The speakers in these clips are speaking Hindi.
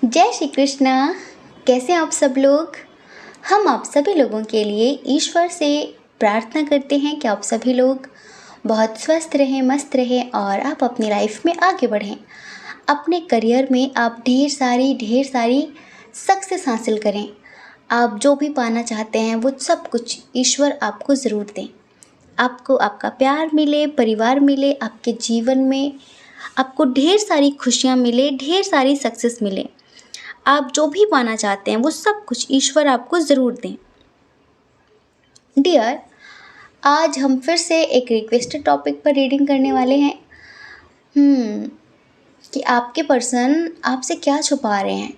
जय श्री कृष्णा। कैसे हैं आप सब लोग। हम आप सभी लोगों के लिए ईश्वर से प्रार्थना करते हैं कि आप सभी लोग बहुत स्वस्थ रहें, मस्त रहें और आप अपनी लाइफ में आगे बढ़ें। अपने करियर में आप ढेर सारी सक्सेस हासिल करें। आप जो भी पाना चाहते हैं वो सब कुछ ईश्वर आपको ज़रूर दें। आपको आपका प्यार मिले, परिवार मिले, आपके जीवन में आपको ढेर सारी खुशियाँ मिले, ढेर सारी सक्सेस मिले। आप जो भी पाना चाहते हैं वो सब कुछ ईश्वर आपको ज़रूर दें। डियर, आज हम फिर से एक रिक्वेस्टेड टॉपिक पर रीडिंग करने वाले हैं कि आपके पर्सन आपसे क्या छुपा रहे हैं,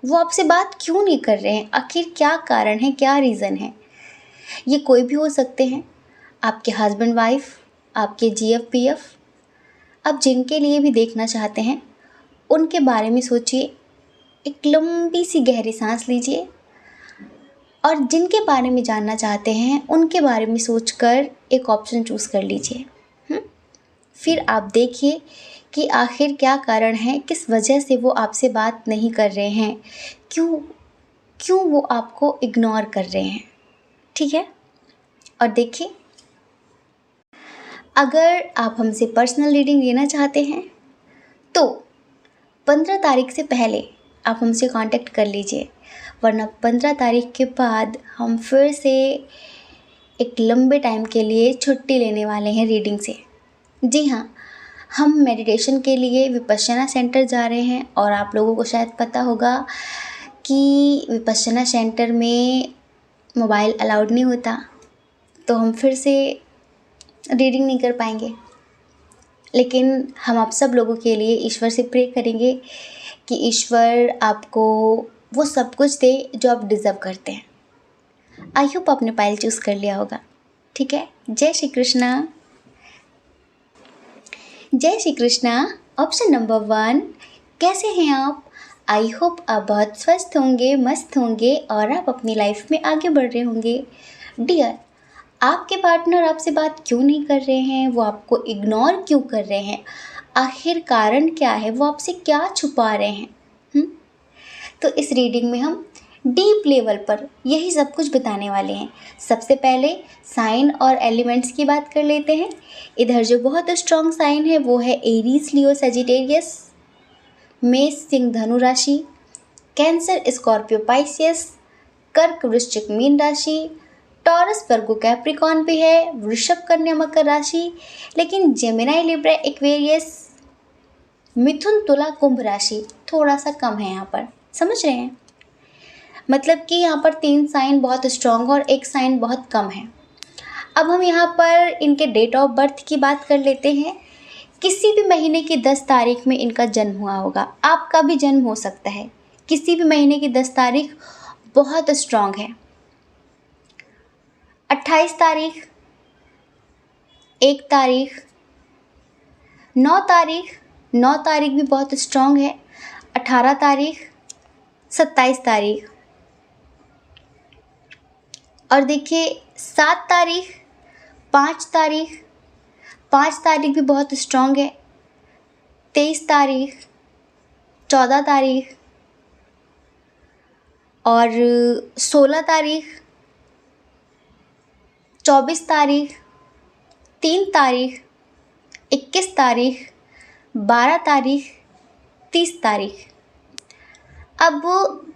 वो आपसे बात क्यों नहीं कर रहे हैं, आखिर क्या कारण है, क्या रीज़न है। ये कोई भी हो सकते हैं, आपके हस्बैंड वाइफ, आपके GF PF। आप जिनके लिए भी देखना चाहते हैं उनके बारे में सोचिए, एक लंबी सी गहरी सांस लीजिए और जिनके बारे में जानना चाहते हैं उनके बारे में सोचकर एक ऑप्शन चूज़ कर लीजिए। फिर आप देखिए कि आखिर क्या कारण है, किस वजह से वो आपसे बात नहीं कर रहे हैं, क्यों वो आपको इग्नोर कर रहे हैं। ठीक है, और देखिए, अगर आप हमसे पर्सनल रीडिंग लेना चाहते हैं तो 15 तारीख से पहले आप हमसे कांटेक्ट कर लीजिए, वरना 15 तारीख के बाद हम फिर से एक लंबे टाइम के लिए छुट्टी लेने वाले हैं रीडिंग से। जी हाँ, हम मेडिटेशन के लिए विपश्यना सेंटर जा रहे हैं और आप लोगों को शायद पता होगा कि विपश्यना सेंटर में मोबाइल अलाउड नहीं होता, तो हम फिर से रीडिंग नहीं कर पाएंगे। लेकिन हम आप सब लोगों के लिए ईश्वर से प्रे करेंगे कि ईश्वर आपको वो सब कुछ दे जो आप डिज़र्व करते हैं। आई होप आपने पाइल चूज़ कर लिया होगा। ठीक है, जय श्री कृष्णा। जय श्री कृष्णा। ऑप्शन नंबर 1, कैसे हैं आप। आई होप आप बहुत स्वस्थ होंगे, मस्त होंगे और आप अपनी लाइफ में आगे बढ़ रहे होंगे। डियर, आपके पार्टनर आपसे बात क्यों नहीं कर रहे हैं, वो आपको इग्नोर क्यों कर रहे हैं, आखिर कारण क्या है, वो आपसे क्या छुपा रहे हैं। तो इस रीडिंग में हम डीप लेवल पर यही सब कुछ बताने वाले हैं। सबसे पहले साइन और एलिमेंट्स की बात कर लेते हैं। इधर जो बहुत स्ट्रॉन्ग साइन है वो है एरीज, लियो, सजिटेरियस, मेष, सिंह, धनु राशि, कैंसर, स्कॉर्पियो, पाइसियस, कर्क, वृश्चिक, मीन राशि, टॉरस, वर्गो, कैप्रिकॉन भी है, वृषभ, कन्या, मकर राशि, लेकिन जेमिनाई, लिब्रा, एक्वेरियस, मिथुन, तुला, कुंभ राशि थोड़ा सा कम है यहाँ पर। समझ रहे हैं, मतलब कि यहाँ पर 3 साइन बहुत स्ट्रॉन्ग और 1 साइन बहुत कम है। अब हम यहाँ पर इनके डेट ऑफ बर्थ की बात कर लेते हैं। किसी भी महीने की 10 तारीख में इनका जन्म हुआ होगा। आपका भी जन्म हो सकता है किसी भी महीने की 10 तारीख, बहुत स्ट्रॉन्ग है। 28 तारीख, 1 तारीख, 9 तारीख, 9 तारीख भी बहुत स्ट्रॉन्ग है। 18 तारीख, 27 तारीख, और देखिए 7 तारीख, 5 तारीख, 5 तारीख भी बहुत स्ट्रॉन्ग है। 23 तारीख, 14 तारीख और 16 तारीख, 24 तारीख, 3 तारीख, 21 तारीख, 12 तारीख, 30 तारीख। अब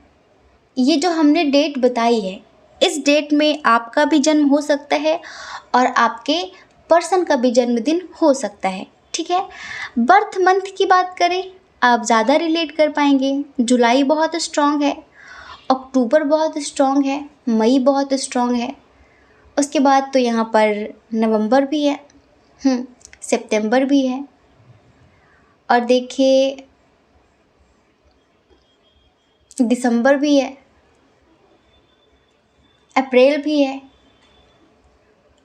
ये जो हमने डेट बताई है, इस डेट में आपका भी जन्म हो सकता है और आपके पर्सन का भी जन्मदिन हो सकता है। ठीक है, बर्थ मंथ की बात करें, आप ज़्यादा रिलेट कर पाएंगे। जुलाई बहुत स्ट्रॉन्ग है, अक्टूबर बहुत स्ट्रॉन्ग है, मई बहुत स्ट्रॉन्ग है, उसके बाद तो यहाँ पर नवंबर भी है, सितंबर भी है, और देखिए दिसंबर भी है, अप्रैल भी है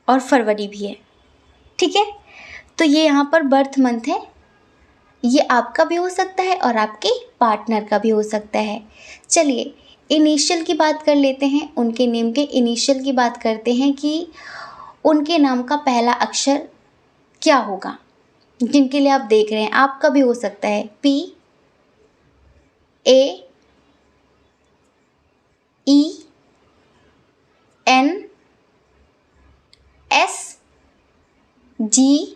और फरवरी भी है। ठीक है, तो ये यहाँ पर बर्थ मंथ है। ये आपका भी हो सकता है और आपके पार्टनर का भी हो सकता है। चलिए इनिशियल की बात कर लेते हैं, उनके नेम के इनिशियल की बात करते हैं कि उनके नाम का पहला अक्षर क्या होगा। जिनके लिए आप देख रहे हैं, आपका भी हो सकता है P, A, GMVVRCHOWY।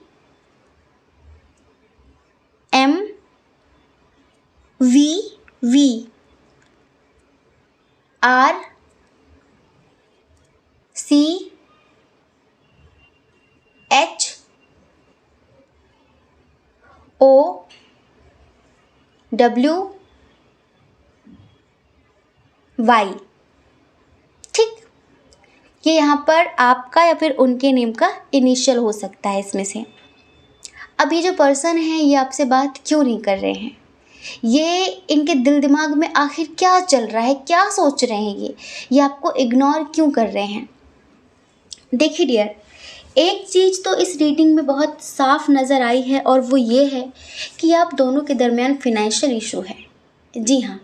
ठीक, ये यहाँ पर आपका या फिर उनके नेम का इनिशियल हो सकता है इसमें से। अब ये जो पर्सन है ये आपसे बात क्यों नहीं कर रहे हैं, ये इनके दिल दिमाग में आखिर क्या चल रहा है, क्या सोच रहे हैं ये आपको इग्नोर क्यों कर रहे हैं। देखिए डियर, एक चीज़ तो इस रीडिंग में बहुत साफ नज़र आई है और वो ये है कि आप दोनों के दरमियान फिनेंशियल इशू है। जी हाँ,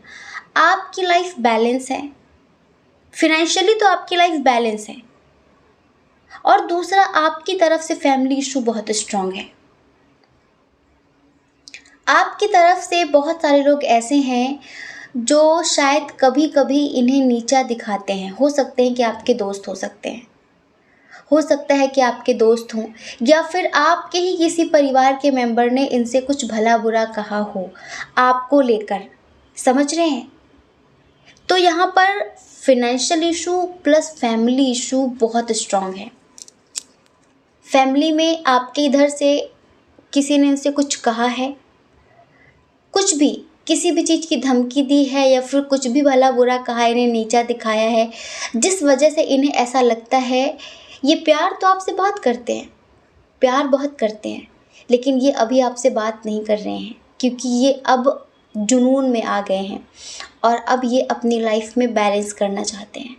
आपकी लाइफ बैलेंस है, फिनेंशियली तो आपकी लाइफ बैलेंस है, और दूसरा आपकी तरफ से फैमिली इशू बहुत स्ट्रांग है। आपकी तरफ से बहुत सारे लोग ऐसे हैं जो शायद कभी कभी इन्हें नीचा दिखाते हैं। हो सकते हैं कि आपके दोस्त हो सकते हैं, हो सकता है कि आपके दोस्त हों, या फिर आपके ही किसी परिवार के मेंबर ने इनसे कुछ भला बुरा कहा हो आपको लेकर, समझ रहे हैं। तो यहाँ पर financial issue plus family issue बहुत स्ट्रांग है। फैमिली में आपके इधर से किसी ने इनसे कुछ कहा है, कुछ भी, किसी भी चीज़ की धमकी दी है, या फिर कुछ भी भला बुरा कहा, इन्हें नीचा दिखाया है, जिस वजह से इन्हें ऐसा लगता है। ये प्यार तो आपसे बात करते हैं, प्यार बहुत करते हैं, लेकिन ये अभी आपसे बात नहीं कर रहे हैं क्योंकि ये अब जुनून में आ गए हैं और अब ये अपनी लाइफ में बैलेंस करना चाहते हैं।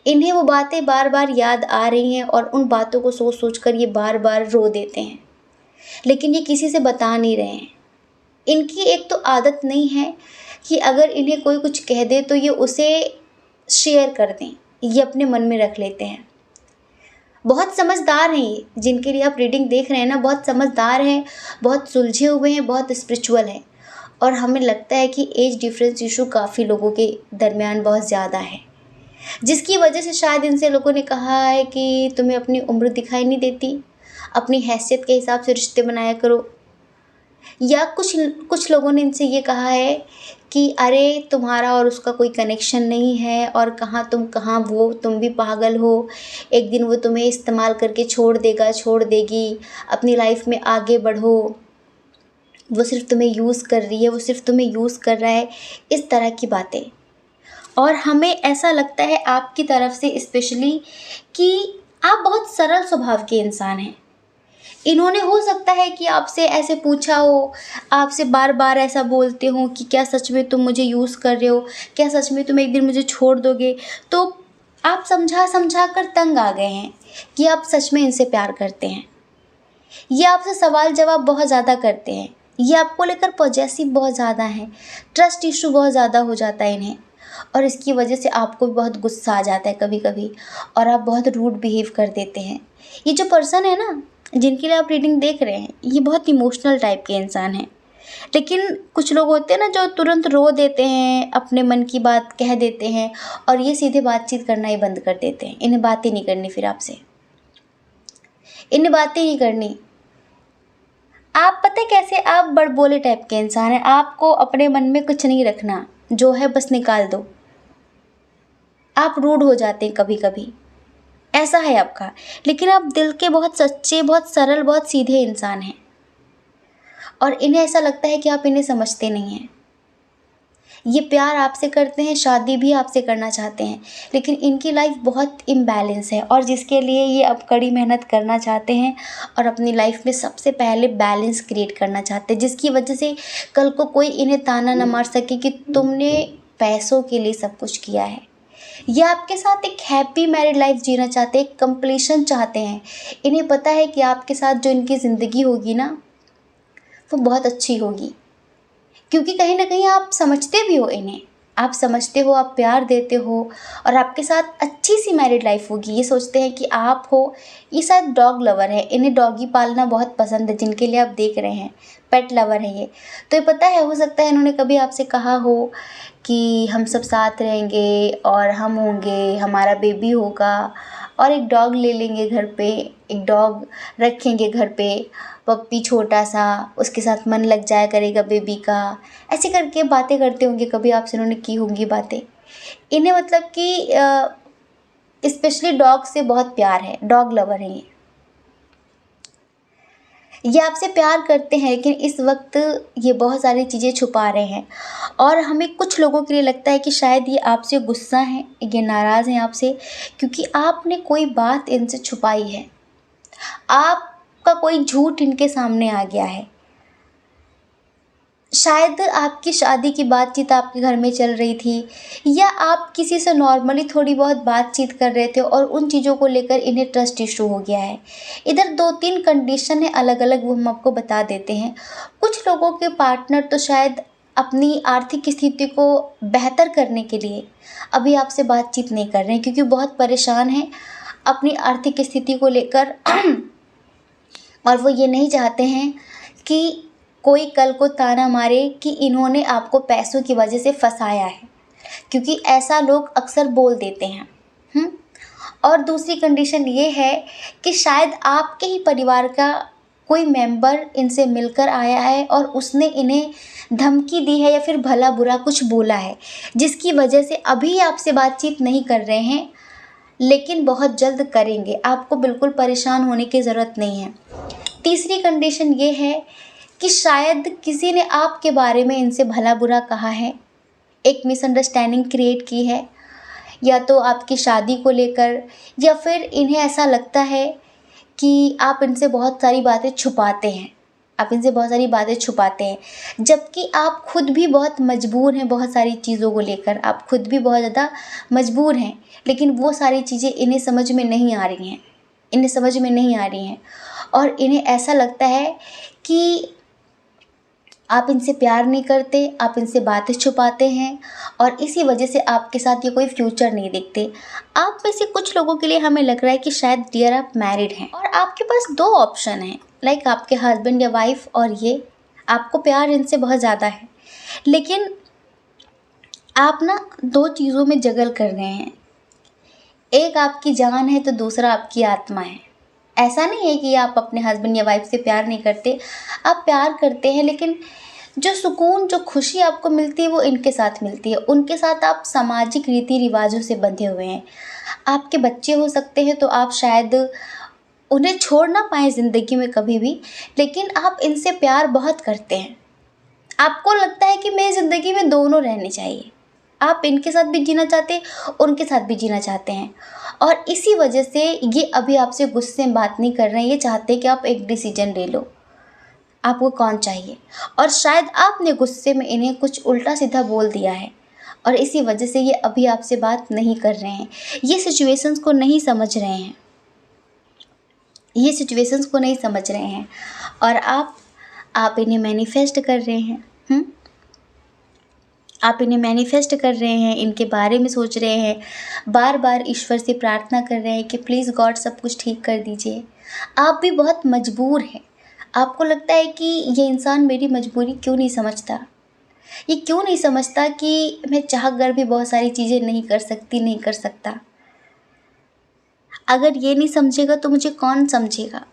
इन्हें वो बातें बार बार याद आ रही हैं और उन बातों को सोच सोच कर ये बार बार रो देते हैं, लेकिन ये किसी से बता नहीं रहे हैं। इनकी एक तो आदत नहीं है कि अगर इन्हें कोई कुछ कह दे तो ये उसे शेयर कर दें, ये अपने मन में रख लेते हैं। बहुत समझदार हैं ये, जिनके लिए आप रीडिंग देख रहे हैं ना, बहुत समझदार हैं, बहुत सुलझे हुए हैं, बहुत स्पिरिचुअल हैं, और हमें लगता है कि एज डिफरेंस इशू काफ़ी लोगों के दरमियान बहुत ज़्यादा है, जिसकी वजह से शायद इनसे लोगों ने कहा है कि तुम्हें अपनी उम्र दिखाई नहीं देती, अपनी हैसियत के हिसाब से रिश्ते बनाया करो, या कुछ लोगों ने इनसे ये कहा है कि अरे तुम्हारा और उसका कोई कनेक्शन नहीं है, और कहाँ तुम कहाँ वो, तुम भी पागल हो, एक दिन वो तुम्हें इस्तेमाल करके छोड़ देगा, छोड़ देगी, अपनी लाइफ में आगे बढ़ो, वो सिर्फ तुम्हें यूज़ कर रही है, वो सिर्फ तुम्हें यूज़ कर रहा है, इस तरह की बातें। और हमें ऐसा लगता है आपकी तरफ से स्पेशली कि आप बहुत सरल स्वभाव के इंसान हैं। इन्होंने हो सकता है कि आपसे ऐसे पूछा हो, आपसे बार बार ऐसा बोलते हो कि क्या सच में तुम मुझे यूज़ कर रहे हो, क्या सच में तुम एक दिन मुझे छोड़ दोगे, तो आप समझा समझा कर तंग आ गए हैं कि आप सच में इनसे प्यार करते हैं। ये आपसे सवाल जवाब बहुत ज़्यादा करते हैं, ये आपको लेकर पॉजेसिव बहुत ज़्यादा हैं, ट्रस्ट इशू बहुत ज़्यादा हो जाता है इन्हें, और इसकी वजह से आपको भी बहुत गुस्सा आ जाता है कभी कभी, और आप बहुत रूड बिहेव कर देते हैं। ये जो पर्सन है ना, जिनके लिए आप रीडिंग देख रहे हैं, ये बहुत इमोशनल टाइप के इंसान हैं, लेकिन कुछ लोग होते हैं ना जो तुरंत रो देते हैं, अपने मन की बात कह देते हैं, और ये सीधे बातचीत करना ही बंद कर देते हैं। इन्हें बातें नहीं करनी, फिर आपसे इन्हें बातें नहीं करनी। आप पता है कैसे, आप बड़बोले टाइप के इंसान हैं, आपको अपने मन में कुछ नहीं रखना, जो है बस निकाल दो। आप रूड हो जाते हैं कभी कभी, ऐसा है आपका, लेकिन आप दिल के बहुत सच्चे, बहुत सरल, बहुत सीधे इंसान हैं, और इन्हें ऐसा लगता है कि आप इन्हें समझते नहीं हैं। ये प्यार आपसे करते हैं, शादी भी आपसे करना चाहते हैं, लेकिन इनकी लाइफ बहुत इम्बैलेंस है, और जिसके लिए ये अब कड़ी मेहनत करना चाहते हैं और अपनी लाइफ में सबसे पहले बैलेंस क्रिएट करना चाहते हैं, जिसकी वजह से कल को कोई इन्हें ताना न मार सके कि तुमने पैसों के लिए सब कुछ किया है। ये आपके साथ एक हैप्पी मैरिड लाइफ जीना चाहते हैं, एक कंप्लीशन चाहते हैं। इन्हें पता है कि आपके साथ जो इनकी ज़िंदगी होगी ना, वो बहुत अच्छी होगी, क्योंकि कहीं ना कहीं आप समझते भी हो इन्हें, आप समझते हो, आप प्यार देते हो, और आपके साथ अच्छी सी मैरिड लाइफ होगी। ये सोचते हैं कि आप हो। ये शायद डॉग लवर है, इन्हें डॉगी पालना बहुत पसंद है, जिनके लिए आप देख रहे हैं, पेट लवर है ये। तो ये पता है, हो सकता है इन्होंने कभी आपसे कहा हो कि हम सब साथ रहेंगे और हम होंगे, हमारा बेबी होगा, और एक डॉग ले लेंगे घर पे, एक डॉग रखेंगे घर पे, पप्पी छोटा सा, उसके साथ मन लग जाया करेगा बेबी का। ऐसे करके बातें करते होंगे, कभी आपसे उन्होंने की होंगी बातें। इन्हें मतलब कि स्पेशली डॉग से बहुत प्यार है, डॉग लवर हैं ये आपसे प्यार करते हैं, लेकिन इस वक्त ये बहुत सारी चीज़ें छुपा रहे हैं। और हमें कुछ लोगों के लिए लगता है कि शायद ये आपसे गुस्सा हैं, ये नाराज़ हैं आपसे, क्योंकि आपने कोई बात इनसे छुपाई है, आपका कोई झूठ इनके सामने आ गया है। शायद आपकी शादी की बातचीत आपके घर में चल रही थी, या आप किसी से नॉर्मली थोड़ी बहुत बातचीत कर रहे थे और उन चीज़ों को लेकर इन्हें ट्रस्ट इशू हो गया है। इधर 2-3 कंडीशन है अलग अलग, वो हम आपको बता देते हैं। कुछ लोगों के पार्टनर तो शायद अपनी आर्थिक स्थिति को बेहतर करने के लिए अभी आपसे बातचीत नहीं कर रहे हैं, क्योंकि बहुत परेशान हैं अपनी आर्थिक स्थिति को लेकर और वो ये नहीं चाहते हैं कि कोई कल को ताना मारे कि इन्होंने आपको पैसों की वजह से फंसाया है, क्योंकि ऐसा लोग अक्सर बोल देते हैं। और दूसरी कंडीशन ये है कि शायद आपके ही परिवार का कोई मेंबर इनसे मिलकर आया है और उसने इन्हें धमकी दी है या फिर भला बुरा कुछ बोला है, जिसकी वजह से अभी आपसे बातचीत नहीं कर रहे हैं, लेकिन बहुत जल्द करेंगे। आपको बिल्कुल परेशान होने की ज़रूरत नहीं है। तीसरी कंडीशन ये है कि शायद किसी ने आपके बारे में इनसे भला बुरा कहा है, एक मिसअंडरस्टैंडिंग क्रिएट की है, या तो आपकी शादी को लेकर, या फिर इन्हें ऐसा लगता है कि आप इनसे बहुत सारी बातें छुपाते हैं, आप इनसे बहुत सारी बातें छुपाते हैं, जबकि आप खुद भी बहुत मजबूर हैं बहुत सारी चीज़ों को लेकर, आप खुद भी बहुत ज़्यादा मजबूर हैं, लेकिन वो सारी चीज़ें इन्हें समझ में नहीं आ रही हैं, इन्हें समझ में नहीं आ रही हैं। और इन्हें ऐसा लगता है कि आप इनसे प्यार नहीं करते, आप इनसे बातें छुपाते हैं, और इसी वजह से आपके साथ ये कोई फ्यूचर नहीं देखते। आप में से कुछ लोगों के लिए हमें लग रहा है कि शायद डियर आप मैरिड हैं और आपके पास 2 ऑप्शन हैं, लाइक आपके हस्बैंड या वाइफ, और ये आपको प्यार इनसे बहुत ज़्यादा है, लेकिन आप ना 2 चीज़ों में जगल कर रहे हैं। एक आपकी जान है तो दूसरा आपकी आत्मा है। ऐसा नहीं है कि आप अपने हस्बैंड या वाइफ से प्यार नहीं करते, आप प्यार करते हैं, लेकिन जो सुकून, जो खुशी आपको मिलती है वो इनके साथ मिलती है। उनके साथ आप सामाजिक रीति रिवाजों से बंधे हुए हैं। आपके बच्चे हो सकते हैं तो आप शायद उन्हें छोड़ ना पाएँ ज़िंदगी में कभी भी, लेकिन आप इनसे प्यार बहुत करते हैं। आपको लगता है कि मेरी ज़िंदगी में दोनों रहने चाहिए। आप इनके साथ भी जीना चाहते हैं, उनके साथ भी जीना चाहते हैं, और इसी वजह से ये अभी आपसे गुस्से में बात नहीं कर रहे हैं। ये चाहते हैं कि आप एक डिसीजन ले लो, आपको कौन चाहिए, और शायद आपने गुस्से में इन्हें कुछ उल्टा सीधा बोल दिया है, और इसी वजह से ये अभी आपसे बात नहीं कर रहे हैं। ये सिचुएशंस को नहीं समझ रहे हैं, ये सिचुएशंस को नहीं समझ रहे हैं, और आप इन्हें मैनिफेस्ट कर रहे हैं। आप इन्हें मैनिफेस्ट कर रहे हैं, इनके बारे में सोच रहे हैं, बार बार ईश्वर से प्रार्थना कर रहे हैं कि प्लीज़ गॉड सब कुछ ठीक कर दीजिए। आप भी बहुत मजबूर हैं। आपको लगता है कि ये इंसान मेरी मजबूरी क्यों नहीं समझता, ये क्यों नहीं समझता कि मैं चाह कर भी बहुत सारी चीज़ें नहीं कर सकती, नहीं कर सकता। अगर ये नहीं समझेगा तो मुझे कौन समझेगा।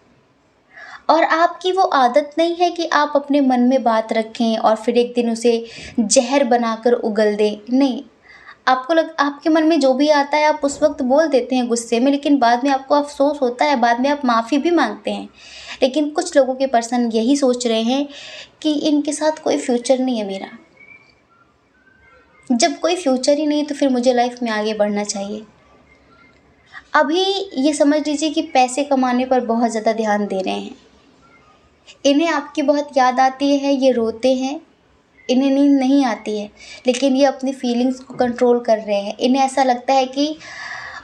और आपकी वो आदत नहीं है कि आप अपने मन में बात रखें और फिर एक दिन उसे ज़हर बनाकर उगल दें। नहीं, आपके मन में जो भी आता है आप उस वक्त बोल देते हैं गुस्से में, लेकिन बाद में आपको अफ़सोस होता है, बाद में आप माफ़ी भी मांगते हैं। लेकिन कुछ लोगों के पर्सन यही सोच रहे हैं कि इनके साथ कोई फ्यूचर नहीं है मेरा। जब कोई फ्यूचर ही नहीं तो फिर मुझे लाइफ में आगे बढ़ना चाहिए। अभी ये समझ लीजिए कि पैसे कमाने पर बहुत ज़्यादा ध्यान दे रहे हैं। इन्हें आपकी बहुत याद आती है, ये रोते हैं, इन्हें नींद नहीं आती है, लेकिन ये अपनी फीलिंग्स को कंट्रोल कर रहे हैं। इन्हें ऐसा लगता है कि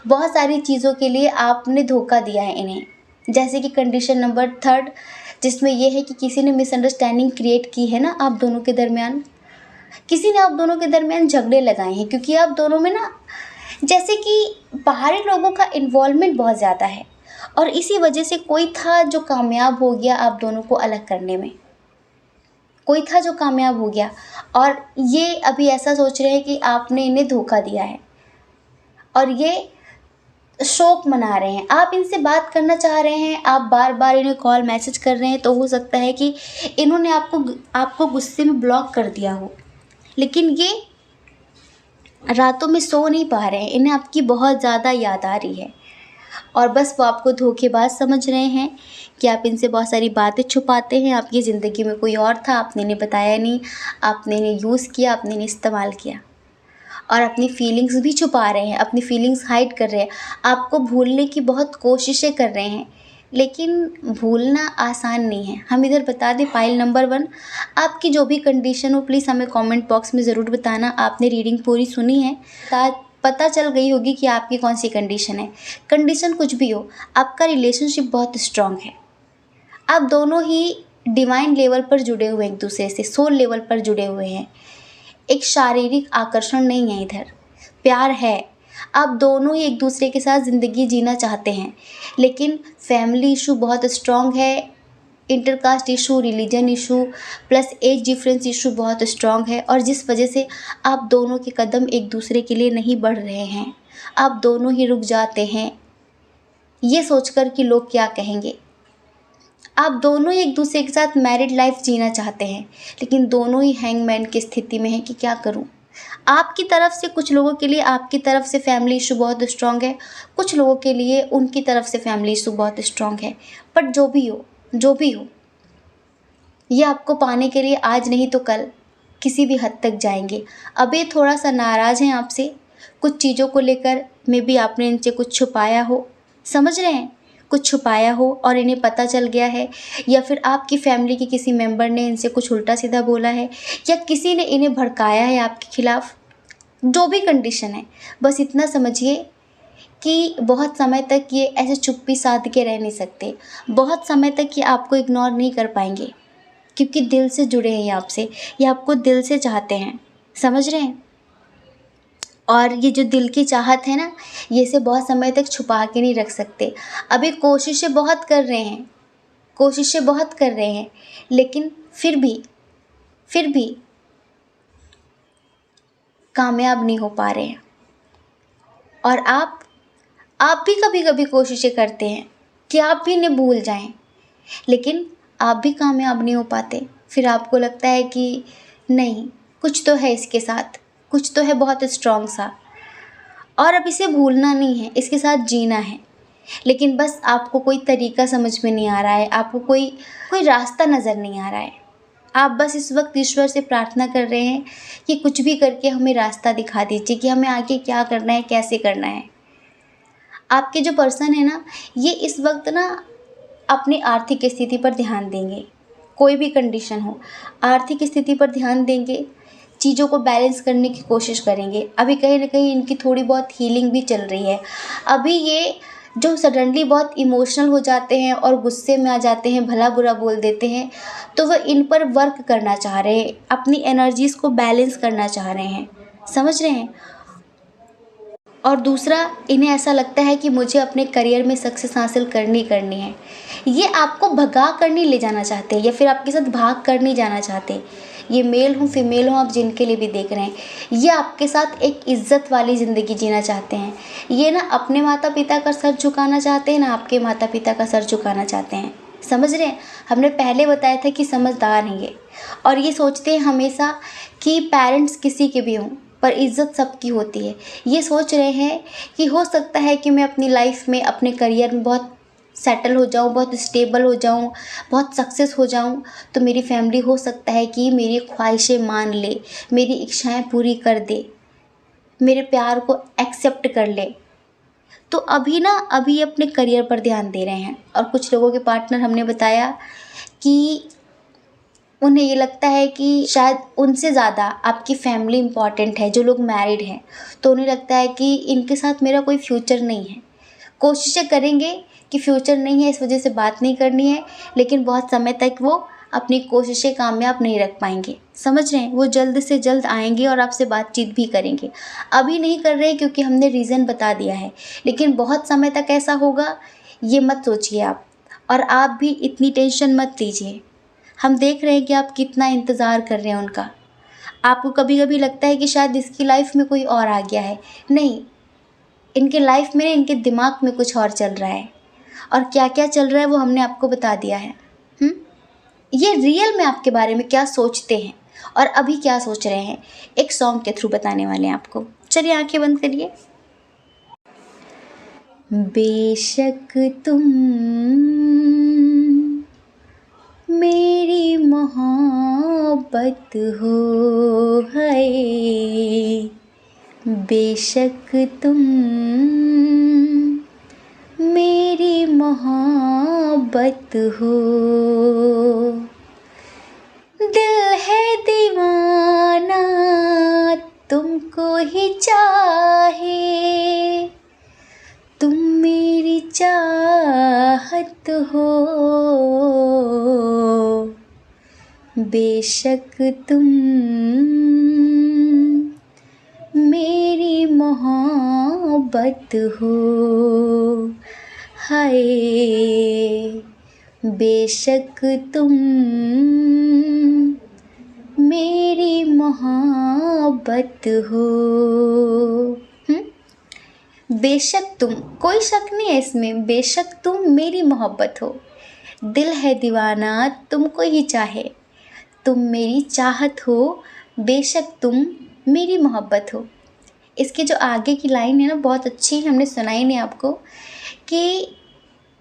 बहुत सारी चीज़ों के लिए आपने धोखा दिया है इन्हें। जैसे कि कंडीशन नंबर 3, जिसमें ये है कि किसी ने मिसअंडरस्टैंडिंग क्रिएट की है ना आप दोनों के दरमियान, किसी ने आप दोनों के दरमियान झगड़े लगाए हैं, क्योंकि आप दोनों में ना जैसे कि बाहरी लोगों का इन्वॉल्वमेंट बहुत ज़्यादा है, और इसी वजह से कोई था जो कामयाब हो गया आप दोनों को अलग करने में, कोई था जो कामयाब हो गया, और ये अभी ऐसा सोच रहे हैं कि आपने इन्हें धोखा दिया है, और ये शोक मना रहे हैं, आप इनसे बात करना चाह रहे हैं, आप बार बार इन्हें कॉल मैसेज कर रहे हैं, तो हो सकता है कि इन्होंने आपको गुस्से में ब्लॉक कर दिया हो, लेकिन ये रातों में सो नहीं पा रहे हैं, इन्हें आपकी बहुत ज़्यादा याद आ रही है और बस वो आपको धोखेबाज समझ रहे हैं कि आप इनसे बहुत सारी बातें छुपाते हैं, आपकी ज़िंदगी में कोई और था, आपने इन्हें बताया नहीं, आपने इन्हें यूज़ किया, आपने इन्हें इस्तेमाल किया और अपनी फीलिंग्स भी छुपा रहे हैं, अपनी फीलिंग्स हाइड कर रहे हैं, आपको भूलने की बहुत कोशिशें कर रहे हैं, लेकिन भूलना आसान नहीं है। हम इधर बता दें पाइल नंबर 1, आपकी जो भी कंडीशन हो प्लीज़ हमें कमेंट बॉक्स में ज़रूर बताना। आपने रीडिंग पूरी सुनी है, पता चल गई होगी कि आपकी कौन सी कंडीशन है। कंडीशन कुछ भी हो, आपका रिलेशनशिप बहुत स्ट्रॉन्ग है, आप दोनों ही डिवाइन लेवल पर जुड़े हुए हैं, एक दूसरे से सोल लेवल पर जुड़े हुए हैं। एक शारीरिक आकर्षण नहीं है, इधर प्यार है, आप दोनों ही एक दूसरे के साथ ज़िंदगी जीना चाहते हैं, लेकिन फैमिली इशू बहुत स्ट्रॉन्ग है, intercaste issue, religion issue plus age difference issue बहुत स्ट्रॉन्ग है और जिस वजह से आप दोनों के कदम एक दूसरे के लिए नहीं बढ़ रहे हैं, आप दोनों ही रुक जाते हैं ये सोचकर कि लोग क्या कहेंगे। आप दोनों ही एक दूसरे के साथ मैरिड लाइफ जीना चाहते हैं, लेकिन दोनों ही हैंगमैन की स्थिति में हैं कि क्या करूं। आपकी तरफ से कुछ लोगों के लिए आपकी तरफ से फैमिली इशू बहुत स्ट्रॉन्ग है, कुछ लोगों के लिए उनकी तरफ से फैमिली इशू बहुत स्ट्रॉन्ग है। बट जो भी हो, ये आपको पाने के लिए आज नहीं तो कल किसी भी हद तक जाएंगे। अभी थोड़ा सा नाराज़ हैं आपसे, कुछ चीज़ों को लेकर मे बी आपने इनसे कुछ छुपाया हो, समझ रहे हैं, कुछ छुपाया हो और इन्हें पता चल गया है, या फिर आपकी फैमिली के किसी मेंबर ने इनसे कुछ उल्टा सीधा बोला है, या किसी ने इन्हें भड़काया है आपके खिलाफ। जो भी कंडीशन है, बस इतना समझिए कि बहुत समय तक ये ऐसे चुप्पी साध के रह नहीं सकते, बहुत समय तक ये आपको इग्नोर नहीं कर पाएंगे, क्योंकि दिल से जुड़े हैं ये आपसे, ये आपको दिल से चाहते हैं, समझ रहे हैं। और ये जो दिल की चाहत है ना, ये इसे बहुत समय तक छुपा के नहीं रख सकते। अभी कोशिशें बहुत कर रहे हैं, कोशिशें बहुत कर रहे हैं, लेकिन फिर भी कामयाब नहीं हो पा रहे हैं। और आप भी कभी कभी कोशिशें करते हैं कि आप भी इन्हें भूल जाएं, लेकिन आप भी कामयाब नहीं हो पाते। फिर आपको लगता है कि नहीं, कुछ तो है इसके साथ, कुछ तो है बहुत स्ट्रॉन्ग सा, और अब इसे भूलना नहीं है, इसके साथ जीना है, लेकिन बस आपको कोई तरीका समझ में नहीं आ रहा है, आपको कोई रास्ता नज़र नहीं आ रहा है। आप बस इस वक्त ईश्वर से प्रार्थना कर रहे हैं कि कुछ भी करके हमें रास्ता दिखा दीजिए कि हमें आगे क्या करना है, कैसे करना है। आपके जो पर्सन है ना, ये इस वक्त ना अपनी आर्थिक स्थिति पर ध्यान देंगे, कोई भी कंडीशन हो, आर्थिक स्थिति पर ध्यान देंगे, चीज़ों को बैलेंस करने की कोशिश करेंगे। अभी कहीं ना कहीं इनकी थोड़ी बहुत हीलिंग भी चल रही है। अभी ये जो सडनली बहुत इमोशनल हो जाते हैं और गुस्से में आ जाते हैं, भला बुरा बोल देते हैं, तो वह इन पर वर्क करना चाह रहे हैं, अपनी एनर्जीज़ को बैलेंस करना चाह रहे हैं, समझ रहे हैं। और दूसरा, इन्हें ऐसा लगता है कि मुझे अपने करियर में सक्सेस हासिल करनी है। ये आपको भगा कर नहीं ले जाना चाहते, या फिर आपके साथ भाग कर नहीं जाना चाहते। ये मेल हो फीमेल हो, आप जिनके लिए भी देख रहे हैं, ये आपके साथ एक इज्जत वाली ज़िंदगी जीना चाहते हैं। ये ना अपने माता पिता का सर झुकाना चाहते हैं, ना आपके माता पिता का सर झुकाना चाहते हैं, समझ रहे हैं। हमने पहले बताया था कि समझदार हैं ये, और ये सोचते हैं हमेशा कि पेरेंट्स किसी के भी हों पर इज़्ज़त सबकी होती है। ये सोच रहे हैं कि हो सकता है कि मैं अपनी लाइफ में, अपने करियर में बहुत सेटल हो जाऊँ, बहुत स्टेबल हो जाऊँ, बहुत सक्सेस हो जाऊँ, तो मेरी फैमिली हो सकता है कि मेरी ख्वाहिशें मान ले, मेरी इच्छाएं पूरी कर दे, मेरे प्यार को एक्सेप्ट कर ले। तो अभी ये अपने करियर पर ध्यान दे रहे हैं। और कुछ लोगों के पार्टनर, हमने बताया कि उन्हें ये लगता है कि शायद उनसे ज़्यादा आपकी फैमिली इम्पॉर्टेंट है। जो लोग मैरिड हैं, तो उन्हें लगता है कि इनके साथ मेरा कोई फ्यूचर नहीं है। कोशिशें करेंगे कि फ्यूचर नहीं है, इस वजह से बात नहीं करनी है, लेकिन बहुत समय तक वो अपनी कोशिशें कामयाब नहीं रख पाएंगे, समझ रहे हैं। वो जल्द से जल्द आएंगे और आपसे बातचीत भी करेंगे। अभी नहीं कर रहे क्योंकि हमने रीज़न बता दिया है, लेकिन बहुत समय तक ऐसा होगा, ये मत सोचिए आप। और आप भी इतनी टेंशन मत लीजिए। हम देख रहे हैं कि आप कितना इंतज़ार कर रहे हैं उनका। आपको कभी कभी लगता है कि शायद इसकी लाइफ में कोई और आ गया है, नहीं, इनके लाइफ में, इनके दिमाग में कुछ और चल रहा है, और क्या क्या चल रहा है वो हमने आपको बता दिया है। ये रियल में आपके बारे में क्या सोचते हैं और अभी क्या सोच रहे हैं, एक सॉन्ग के थ्रू बताने वाले हैं आपको। चलिए आंखें बंद करिए। बेशक तुम मेरी मोहब्बत हो है, बेशक तुम मेरी मोहब्बत हो, दिल है दीवाना तुमको ही चाहे, तुम मेरी चाहत हो, बेशक तुम मेरी मोहब्बत हो हाय, बेशक तुम मेरी मोहब्बत हो। बेशक तुम, कोई शक नहीं है इसमें, बेशक तुम मेरी मोहब्बत हो, दिल है दीवाना तुमको ही चाहे, तुम मेरी चाहत हो, बेशक तुम मेरी मोहब्बत हो। इसकी जो आगे की लाइन है ना, बहुत अच्छी, हमने सुनाई नहीं आपको, कि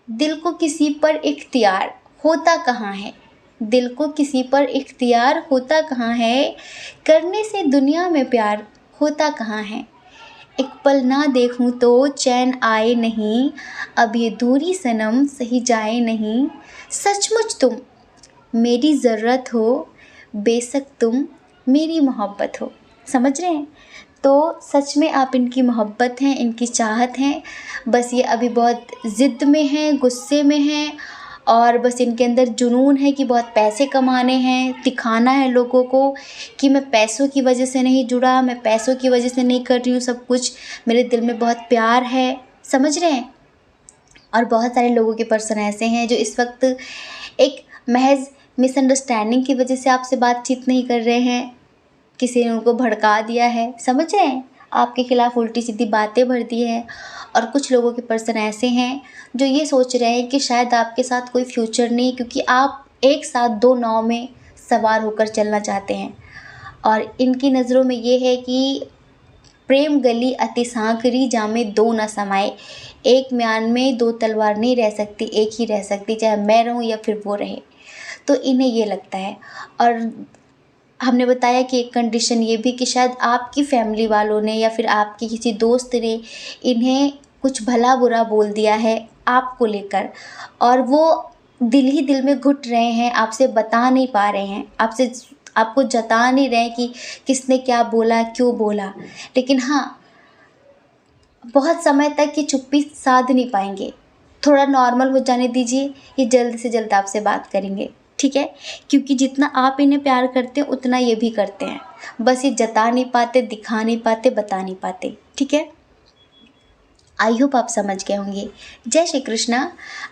दिल को किसी पर इख्तियार होता कहाँ है, दिल को किसी पर इख्तियार होता कहाँ है, करने से दुनिया में प्यार होता कहाँ है, एक पल ना देखूं तो चैन आए नहीं, अब ये दूरी सनम सही जाए नहीं, सचमुच तुम मेरी ज़रूरत हो, बेशक तुम मेरी मोहब्बत हो। समझ रहे हैं? तो सच में आप इनकी मोहब्बत हैं, इनकी चाहत हैं, बस ये अभी बहुत ज़िद में हैं, गुस्से में हैं, और बस इनके अंदर जुनून है कि बहुत पैसे कमाने हैं, दिखाना है लोगों को कि मैं पैसों की वजह से नहीं जुड़ा, मैं पैसों की वजह से नहीं कर रही हूँ सब कुछ, मेरे दिल में बहुत प्यार है। समझ रहे हैं? और बहुत सारे लोगों के पर्सन ऐसे हैं जो इस वक्त एक महज मिसअंडरस्टैंडिंग की वजह से आपसे बातचीत नहीं कर रहे हैं, किसी ने उनको भड़का दिया है, समझ रहे हैं, आपके खिलाफ उल्टी सीधी बातें भर दी है। और कुछ लोगों के पर्सन ऐसे हैं जो ये सोच रहे हैं कि शायद आपके साथ कोई फ्यूचर नहीं, क्योंकि आप एक साथ दो नाव में सवार होकर चलना चाहते हैं, और इनकी नज़रों में ये है कि प्रेम गली अति सांकरी जामे दो न समाए, एक म्यान में दो तलवार नहीं रह सकती, एक ही रह सकती, चाहे मैं रहूं या फिर वो रहे। तो इन्हें ये लगता है। और हमने बताया कि एक कंडीशन ये भी कि शायद आपकी फैमिली वालों ने या फिर आपके किसी दोस्त ने इन्हें कुछ भला बुरा बोल दिया है आपको लेकर, और वो दिल ही दिल में घुट रहे हैं, आपसे बता नहीं पा रहे हैं, आपको जता नहीं रहे कि किसने क्या बोला, क्यों बोला, लेकिन हाँ, बहुत समय तक ये चुप्पी साध नहीं पाएंगे। थोड़ा नॉर्मल हो जाने दीजिए, ये जल्द से जल्द आपसे बात करेंगे, ठीक है? क्योंकि जितना आप इन्हें प्यार करते हैं उतना ये भी करते हैं, बस ये जता नहीं पाते, दिखा नहीं पाते, बता नहीं पाते, ठीक है? आई होप आप समझ गए होंगे। जय श्री कृष्णा।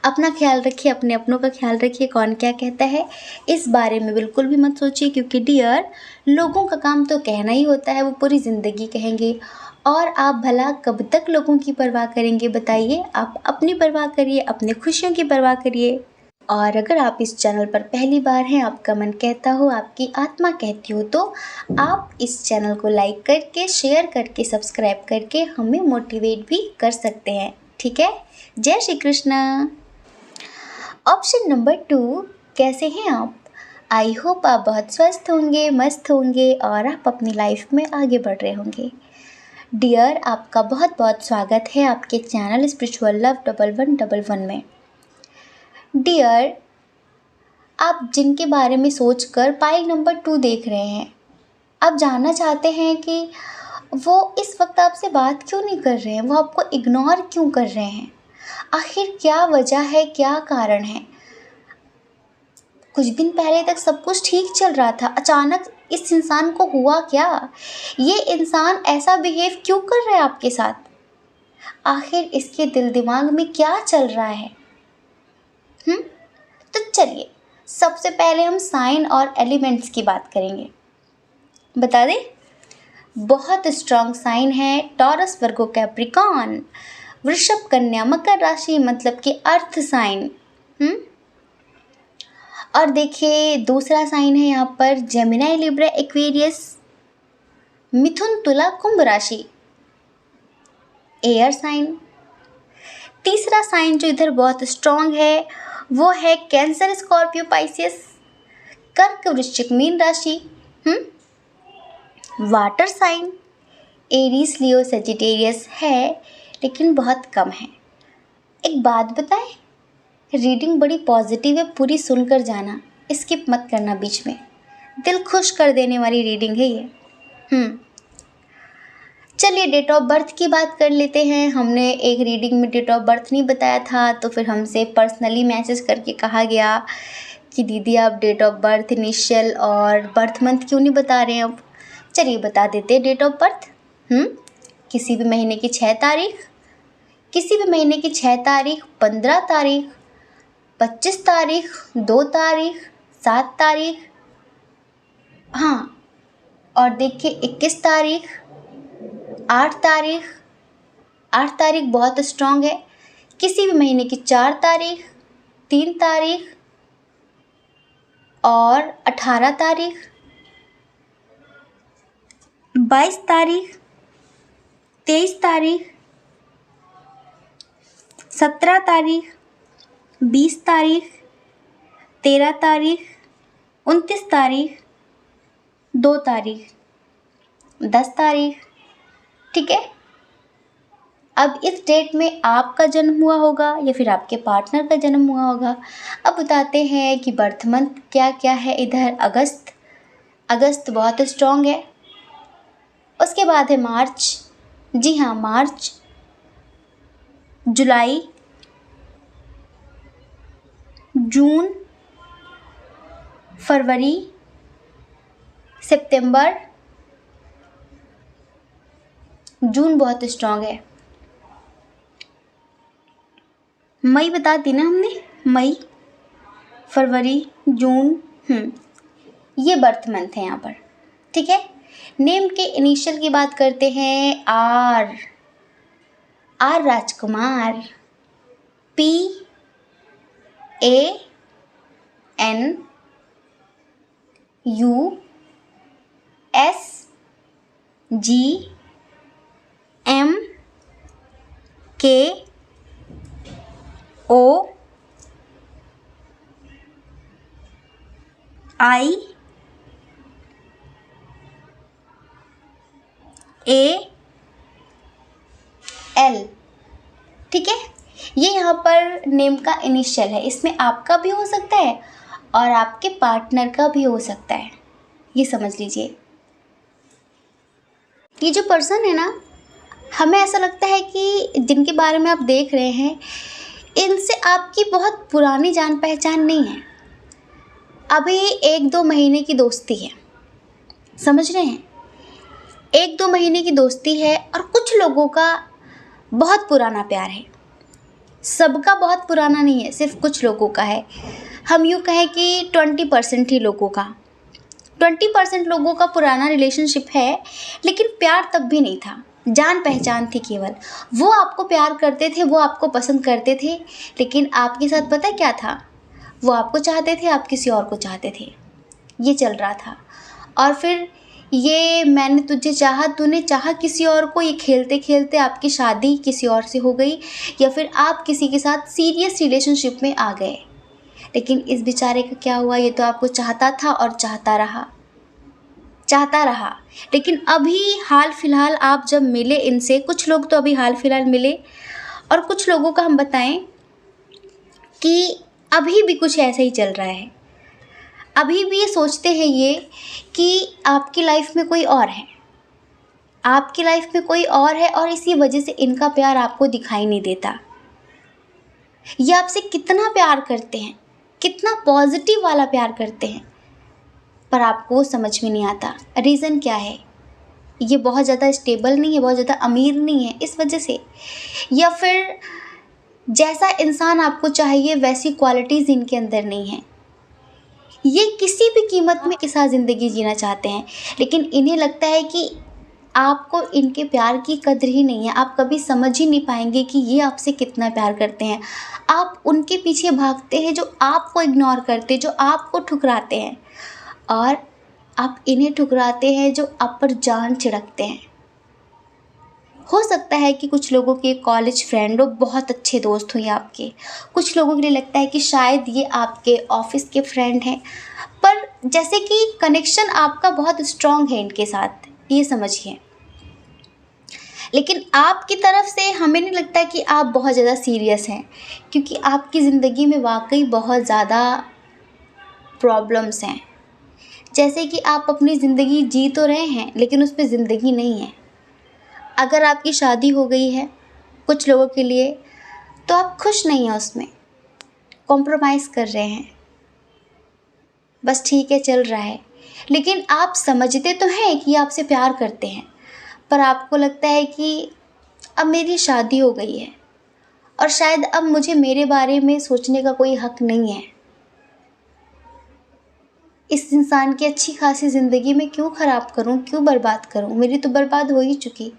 अपना ख्याल रखिए, अपने अपनों का ख्याल रखिए, कौन क्या कहता है इस बारे में बिल्कुल भी मत सोचिए, क्योंकि डियर, लोगों का काम तो कहना ही होता है, वो पूरी ज़िंदगी कहेंगे, और आप भला कब तक लोगों की परवाह करेंगे बताइए? आप अपनी परवाह करिए, अपनी खुशियों की परवाह करिए। और अगर आप इस चैनल पर पहली बार हैं, आपका मन कहता हो, आपकी आत्मा कहती हो, तो आप इस चैनल को लाइक करके, शेयर करके, सब्सक्राइब करके हमें मोटिवेट भी कर सकते हैं, ठीक है? जय श्री कृष्णा। ऑप्शन नंबर 2, कैसे हैं आप? आई होप आप बहुत स्वस्थ होंगे, मस्त होंगे, और आप अपनी लाइफ में आगे बढ़ रहे होंगे। डियर, आपका बहुत बहुत स्वागत है आपके चैनल स्पिरिचुअल लव 1111 में। डियर, आप जिनके बारे में सोचकर पाइल नंबर 2 देख रहे हैं, आप जानना चाहते हैं कि वो इस वक्त आपसे बात क्यों नहीं कर रहे हैं, वो आपको इग्नोर क्यों कर रहे हैं, आखिर क्या वजह है, क्या कारण है? कुछ दिन पहले तक सब कुछ ठीक चल रहा था, अचानक इस इंसान को हुआ क्या? ये इंसान ऐसा बिहेव क्यों कर रहा है आपके साथ? आखिर इसके दिल दिमाग में क्या चल रहा है? तो चलिए, सबसे पहले हम साइन और एलिमेंट्स की बात करेंगे। बता दें, बहुत स्ट्रॉन्ग साइन है टॉरस, वर्गो, कैप्रिकॉन। वृषभ, कन्या, मकर राशि मतलब कि अर्थ साइन। और देखिए दूसरा साइन है यहाँ पर जेमिनाई, लिब्रा, एक्वेरियस। मिथुन, तुला, कुंभ राशि एयर साइन। तीसरा साइन जो इधर बहुत स्ट्रॉन्ग है वो है कैंसर, स्कॉर्पियो, पाइसियस। कर्क, वृश्चिक, मीन राशि वाटर साइन एरीज, लियो, सेजिटेरियस है लेकिन बहुत कम है। एक बात बताएं, रीडिंग बड़ी पॉजिटिव है, पूरी सुनकर जाना, स्किप मत करना बीच में, दिल खुश कर देने वाली रीडिंग है ये। चलिए डेट ऑफ बर्थ की बात कर लेते हैं। हमने एक रीडिंग में डेट ऑफ बर्थ नहीं बताया था तो फिर हमसे पर्सनली मैसेज करके कहा गया कि दीदी आप डेट ऑफ बर्थ, इनिशियल और बर्थ मंथ क्यों नहीं बता रहे हैं। अब चलिए बता देते हैं डेट ऑफ बर्थ। किसी भी महीने की 6 तारीख, किसी भी महीने की 6 तारीख, 15 तारीख, 25 तारीख, 2 तारीख, 7 तारीख, हाँ और देखिए 21 तारीख, 8 तारीख, 8 तारीख बहुत स्ट्रॉन्ग है। किसी भी महीने की 4 तारीख, 3 तारीख और 18 तारीख, 22 तारीख, 23 तारीख, 17 तारीख, 20 तारीख, 13 तारीख, 29 तारीख, 2 तारीख, 10 तारीख। ठीक है, अब इस डेट में आपका जन्म हुआ होगा या फिर आपके पार्टनर का जन्म हुआ होगा। अब बताते हैं कि बर्थ मंथ क्या क्या है। इधर अगस्त, अगस्त बहुत स्ट्रॉन्ग है। उसके बाद है मार्च, जी हाँ मार्च, जुलाई, जून, फरवरी, सितंबर, जून बहुत स्ट्रॉन्ग है। मई बता दी ना हमने, मई, फरवरी, जून, ये बर्थ मंथ है यहाँ पर। ठीक है, नेम के इनिशियल की बात करते हैं। R, R Rajkumar, P A N U S G M K O I A L. ठीक है, ये यहाँ पर नेम का इनिशियल है। इसमें आपका भी हो सकता है और आपके पार्टनर का भी हो सकता है, ये समझ लीजिए। ये जो पर्सन है ना, हमें ऐसा लगता है कि जिनके बारे में आप देख रहे हैं इनसे आपकी बहुत पुरानी जान पहचान नहीं है, अभी 1-2 महीने की दोस्ती है, समझ रहे हैं। 1-2 महीने की दोस्ती है और कुछ लोगों का बहुत पुराना प्यार है। सबका बहुत पुराना नहीं है, सिर्फ कुछ लोगों का है। हम यूँ कहें कि 20% ही लोगों का, 20% लोगों का पुराना रिलेशनशिप है, लेकिन प्यार तब भी नहीं था, जान पहचान थी केवल। वो आपको प्यार करते थे, वो आपको पसंद करते थे, लेकिन आपके साथ पता है क्या था, वो आपको चाहते थे, आप किसी और को चाहते थे, ये चल रहा था। और फिर ये मैंने तुझे चाहा, तूने चाहा किसी और को, ये खेलते खेलते आपकी शादी किसी और से हो गई या फिर आप किसी के साथ सीरियस रिलेशनशिप में आ गए। लेकिन इस बेचारे का क्या हुआ, ये तो आपको चाहता था और चाहता रहा। लेकिन अभी हाल फिलहाल आप जब मिले इनसे, कुछ लोग तो अभी हाल फिलहाल मिले और कुछ लोगों का हम बताएं कि अभी भी कुछ ऐसा ही चल रहा है। अभी भी ये सोचते हैं ये कि आपकी लाइफ में कोई और है, आपकी लाइफ में कोई और है और इसी वजह से इनका प्यार आपको दिखाई नहीं देता। ये आपसे कितना प्यार करते हैं, कितना पॉजिटिव वाला प्यार करते हैं, पर आपको समझ में नहीं आता। रीज़न क्या है, ये बहुत ज़्यादा स्टेबल नहीं है, बहुत ज़्यादा अमीर नहीं है इस वजह से, या फिर जैसा इंसान आपको चाहिए वैसी क्वालिटीज़ इनके अंदर नहीं है। ये किसी भी कीमत में के साथ ज़िंदगी जीना चाहते हैं, लेकिन इन्हें लगता है कि आपको इनके प्यार की कद्र ही नहीं है। आप कभी समझ ही नहीं पाएंगे कि ये आपसे कितना प्यार करते हैं। आप उनके पीछे भागते हैं जो आपको इग्नोर करते हैं, जो आपको ठुकराते हैं, और आप इन्हें ठुकराते हैं जो आप पर जान छिड़कते हैं। हो सकता है कि कुछ लोगों के कॉलेज फ्रेंड हो, बहुत अच्छे दोस्त हों ये आपके। कुछ लोगों के लिए लगता है कि शायद ये आपके ऑफिस के फ्रेंड हैं, पर जैसे कि कनेक्शन आपका बहुत स्ट्रांग है इनके साथ, ये समझिए। लेकिन आपकी तरफ से हमें नहीं लगता कि आप बहुत ज़्यादा सीरियस हैं, क्योंकि आपकी ज़िंदगी में वाकई बहुत ज़्यादा प्रॉब्लम्स हैं। जैसे कि आप अपनी ज़िंदगी जी तो रहे हैं, लेकिन उस पे ज़िंदगी नहीं है। अगर आपकी शादी हो गई है कुछ लोगों के लिए, तो आप खुश नहीं हैं उसमें, कॉम्प्रोमाइज़ कर रहे हैं, बस ठीक है चल रहा है। लेकिन आप समझते तो हैं कि आपसे प्यार करते हैं, पर आपको लगता है कि अब मेरी शादी हो गई है और शायद अब मुझे मेरे बारे में सोचने का कोई हक नहीं है। इस इंसान की अच्छी खासी ज़िंदगी में क्यों ख़राब करूं, क्यों बर्बाद करूं, मेरी तो बर्बाद हो ही चुकी।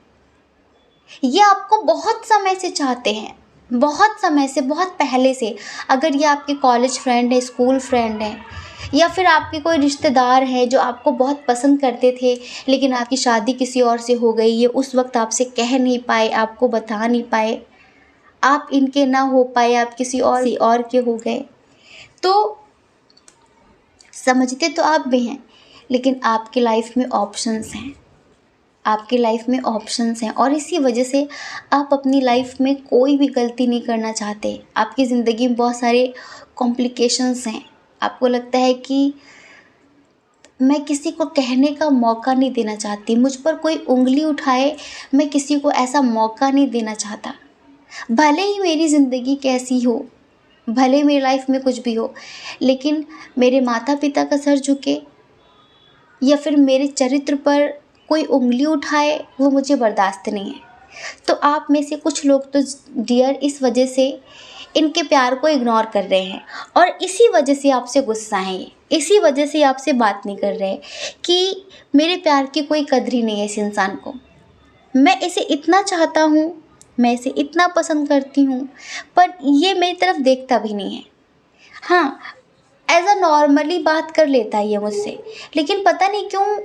ये आपको बहुत समय से चाहते हैं, बहुत समय से, बहुत पहले से। अगर ये आपके कॉलेज फ्रेंड है, स्कूल फ्रेंड है, या फिर आपके कोई रिश्तेदार है जो आपको बहुत पसंद करते थे, लेकिन आपकी शादी किसी और से हो गई, ये उस वक्त आपसे कह नहीं पाए, आपको बता नहीं पाए, आप इनके ना हो पाए, आप किसी और के हो गए, तो समझते तो आप भी हैं, लेकिन आपकी लाइफ में ऑप्शंस हैं, आपकी लाइफ में ऑप्शंस हैं, और इसी वजह से आप अपनी लाइफ में कोई भी गलती नहीं करना चाहते। आपकी ज़िंदगी में बहुत सारे कॉम्प्लिकेशंस हैं। आपको लगता है कि मैं किसी को कहने का मौका नहीं देना चाहती, मुझ पर कोई उंगली उठाए, मैं किसी को ऐसा मौका नहीं देना चाहता। भले ही मेरी ज़िंदगी कैसी हो, भले मेरी लाइफ में कुछ भी हो, लेकिन मेरे माता पिता का सर झुके या फिर मेरे चरित्र पर कोई उंगली उठाए, वो मुझे बर्दाश्त नहीं है। तो आप में से कुछ लोग तो डियर इस वजह से इनके प्यार को इग्नोर कर रहे हैं, और इसी वजह से आपसे गुस्सा हैं, ये इसी वजह से आपसे बात नहीं कर रहे कि मेरे प्यार की कोई कदर ही नहीं है इस इंसान को, मैं इसे इतना चाहता हूँ, मैं इसे इतना पसंद करती हूँ, पर ये मेरी तरफ देखता भी नहीं है। हाँ, एज अ नॉर्मली बात कर लेता है ये मुझसे, लेकिन पता नहीं क्यों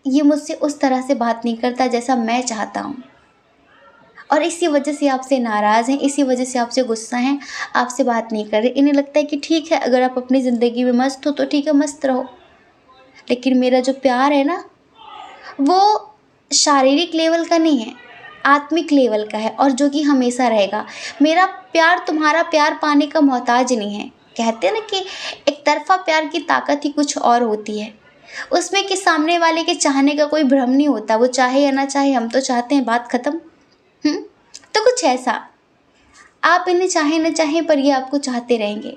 ये मुझसे उस तरह से बात नहीं करता जैसा मैं चाहता हूँ, और इसी वजह से आपसे नाराज़ हैं, इसी वजह से आपसे गुस्सा हैं, आपसे बात नहीं कर रहे। इन्हें लगता है कि ठीक है, अगर आप अपनी ज़िंदगी में मस्त हो तो ठीक है, मस्त रहो, लेकिन मेरा जो प्यार है ना, वो शारीरिक लेवल का नहीं है, आत्मिक लेवल का है, और जो कि हमेशा रहेगा। मेरा प्यार तुम्हारा प्यार पाने का मोहताज नहीं है। कहते हैं ना कि एक तरफा प्यार की ताकत ही कुछ और होती है, उसमें कि सामने वाले के चाहने का कोई भ्रम नहीं होता, वो चाहे या ना चाहे, हम तो चाहते हैं, बात ख़त्म। तो कुछ ऐसा, आप इन्हें चाहे न चाहें, पर ये आपको चाहते रहेंगे,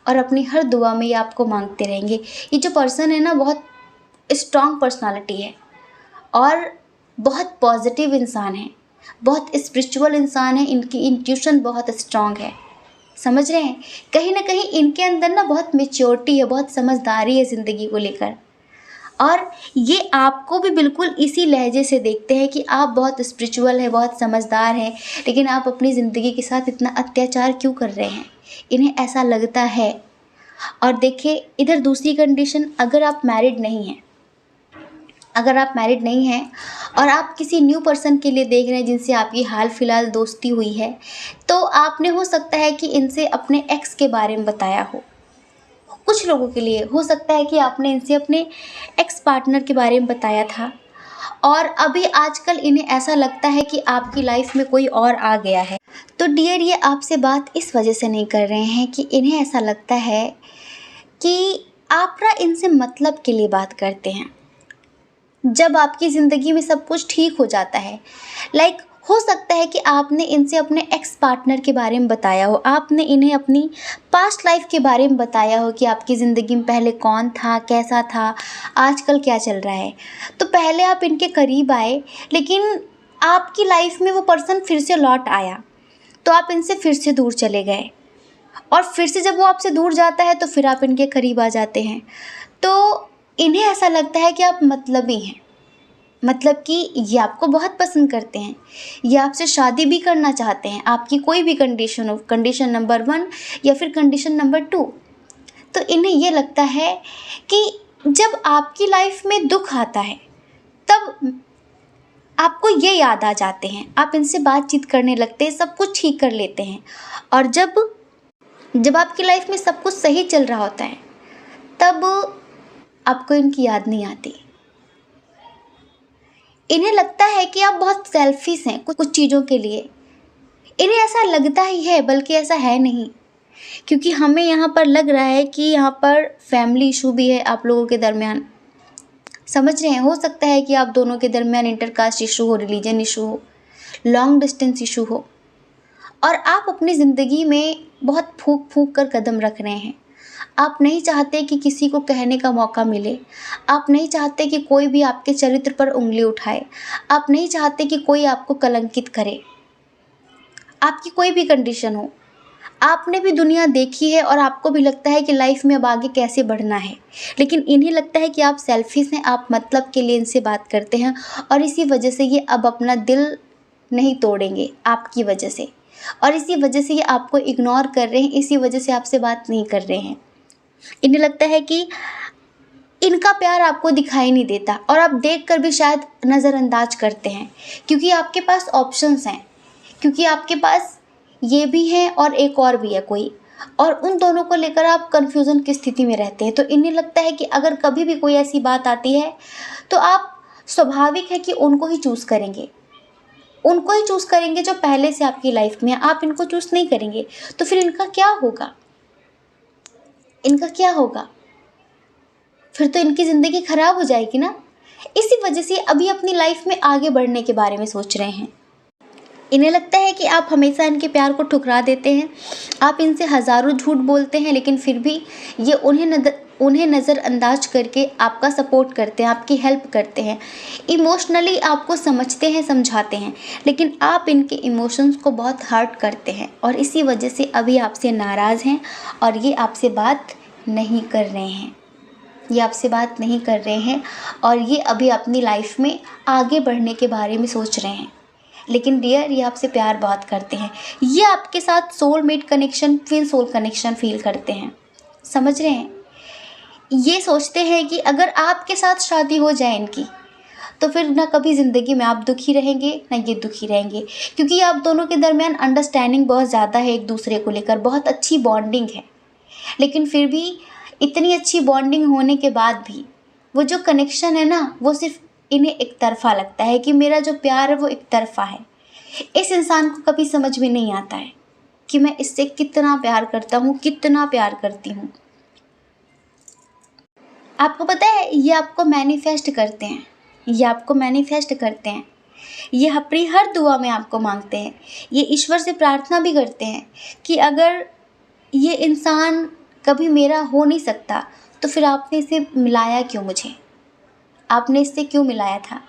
और अपनी हर दुआ में ये आपको मांगते रहेंगे। ये जो पर्सन है ना, बहुत स्ट्रॉन्ग पर्सनालिटी है, और बहुत पॉजिटिव इंसान है, बहुत स्पिरिचुअल इंसान है, इनकी इंट्यूशन बहुत स्ट्रॉन्ग है। समझ रहे हैं, कहीं ना कहीं इनके अंदर ना बहुत मेच्योरिटी है, बहुत समझदारी है ज़िंदगी को लेकर, और ये आपको भी बिल्कुल इसी लहजे से देखते हैं कि आप बहुत स्पिरिचुअल है, बहुत समझदार हैं, लेकिन आप अपनी ज़िंदगी के साथ इतना अत्याचार क्यों कर रहे हैं, इन्हें ऐसा लगता है। और देखिए इधर दूसरी कंडीशन, अगर आप मैरिड नहीं हैं, अगर आप मैरिड नहीं हैं और आप किसी न्यू पर्सन के लिए देख रहे हैं जिनसे आपकी हाल फिलहाल दोस्ती हुई है, तो आपने हो सकता है कि इनसे अपने एक्स के बारे में बताया हो। कुछ लोगों के लिए हो सकता है कि आपने इनसे अपने एक्स पार्टनर के बारे में बताया था, और अभी आजकल इन्हें ऐसा लगता है कि आपकी लाइफ में कोई और आ गया है। तो डियर, ये आपसे बात इस वजह से नहीं कर रहे हैं कि इन्हें ऐसा लगता है कि आप ना इनसे मतलब के लिए बात करते हैं। जब आपकी ज़िंदगी में सब कुछ ठीक हो जाता है, लाइक हो सकता है कि आपने इनसे अपने एक्स पार्टनर के बारे में बताया हो, आपने इन्हें अपनी पास्ट लाइफ के बारे में बताया हो कि आपकी ज़िंदगी में पहले कौन था, कैसा था, आजकल क्या चल रहा है। तो पहले आप इनके करीब आए, लेकिन आपकी लाइफ में वो पर्सन फिर से लौट आया, तो आप इनसे फिर से दूर चले गए, और फिर से जब वो आपसे दूर जाता है तो फिर आप इनके करीब आ जाते हैं। तो इन्हें ऐसा लगता है कि आप मतलबी हैं, मतलब कि ये आपको बहुत पसंद करते हैं, ये आपसे शादी भी करना चाहते हैं, आपकी कोई भी कंडीशन हो, कंडीशन नंबर 1 या फिर कंडीशन नंबर 2। तो इन्हें ये लगता है कि जब आपकी लाइफ में दुख आता है तब आपको ये याद आ जाते हैं, आप इनसे बातचीत करने लगते हैं, सब कुछ ठीक कर लेते हैं। और जब जब आपकी लाइफ में सब कुछ सही चल रहा होता है तब आपको इनकी याद नहीं आती। इन्हें लगता है कि आप बहुत सेल्फिश हैं कुछ कुछ चीज़ों के लिए। इन्हें ऐसा लगता ही है, बल्कि ऐसा है नहीं, क्योंकि हमें यहाँ पर लग रहा है कि यहाँ पर फैमिली इशू भी है आप लोगों के दरमियान। समझ रहे हैं, हो सकता है कि आप दोनों के दरमियान इंटरकास्ट इशू हो, रिलीजन इशू हो, लॉन्ग डिस्टेंस इशू हो, और आप अपनी ज़िंदगी में बहुत फूंक फूंक कर कदम रख रहे हैं। आप नहीं चाहते कि किसी को कहने का मौका मिले, आप नहीं चाहते कि कोई भी आपके चरित्र पर उंगली उठाए, आप नहीं चाहते कि कोई आपको कलंकित करे। आपकी कोई भी कंडीशन हो, आपने भी दुनिया देखी है और आपको भी लगता है कि लाइफ में अब आगे कैसे बढ़ना है, लेकिन इन्हें लगता है कि आप सेल्फिश हैं, आप मतलब के लिए इनसे बात करते हैं, और इसी वजह से ये अब अपना दिल नहीं तोड़ेंगे आपकी वजह से, और इसी वजह से ये आपको इग्नोर कर रहे हैं, इसी वजह से आपसे बात नहीं कर रहे हैं। इन्हें लगता है कि इनका प्यार आपको दिखाई नहीं देता, और आप देखकर भी शायद नज़रअंदाज करते हैं, क्योंकि आपके पास ऑप्शंस हैं, क्योंकि आपके पास ये भी है और एक और भी है कोई, और उन दोनों को लेकर आप कन्फ्यूज़न की स्थिति में रहते हैं। तो इन्हें लगता है कि अगर कभी भी कोई ऐसी बात आती है तो आप स्वाभाविक है कि उनको ही चूज़ करेंगे, उनको ही चूज़ करेंगे जो पहले से आपकी लाइफ में है, आप इनको चूज़ नहीं करेंगे। तो फिर इनका क्या होगा, इनका क्या होगा? फिर तो इनकी ज़िंदगी ख़राब हो जाएगी ना। इसी वजह से अभी अपनी लाइफ में आगे बढ़ने के बारे में सोच रहे हैं। इन्हें लगता है कि आप हमेशा इनके प्यार को ठुकरा देते हैं, आप इनसे हज़ारों झूठ बोलते हैं, लेकिन फिर भी ये उन्हें नज़रअंदाज करके आपका सपोर्ट करते हैं, आपकी हेल्प करते हैं, इमोशनली आपको समझते हैं, समझाते हैं, लेकिन आप इनके इमोशंस को बहुत हर्ट करते हैं, और इसी वजह से अभी आपसे नाराज़ हैं, और ये आपसे बात नहीं कर रहे हैं, ये आपसे बात नहीं कर रहे हैं, और ये अभी अपनी लाइफ में आगे बढ़ने के बारे में सोच रहे हैं। लेकिन डियर, ये आपसे प्यार बहुत करते हैं, ये आपके साथ soulmate connection, twin soul connection feel करते हैं। समझ रहे हैं, ये सोचते हैं कि अगर आपके साथ शादी हो जाए इनकी, तो फिर ना कभी ज़िंदगी में आप दुखी रहेंगे ना ये दुखी रहेंगे, क्योंकि आप दोनों के दरमियान अंडरस्टैंडिंग बहुत ज़्यादा है एक दूसरे को लेकर, बहुत अच्छी बॉन्डिंग है। लेकिन फिर भी इतनी अच्छी बॉन्डिंग होने के बाद भी वो जो कनेक्शन है ना, वो सिर्फ इन्हें एक तरफ़ा लगता है कि मेरा जो प्यार है वो एक तरफ़ा है। इस इंसान को कभी समझ में नहीं आता है कि मैं इससे कितना प्यार करता हूँ, कितना प्यार करती हूँ। आपको पता है, ये आपको मैनिफेस्ट करते हैं, ये आपको मैनिफेस्ट करते हैं, ये अपनी हर दुआ में आपको मांगते हैं, ये ईश्वर से प्रार्थना भी करते हैं कि अगर ये इंसान कभी मेरा हो नहीं सकता तो फिर आपने इसे मिलाया क्यों मुझे, आपने इससे क्यों मिलाया था,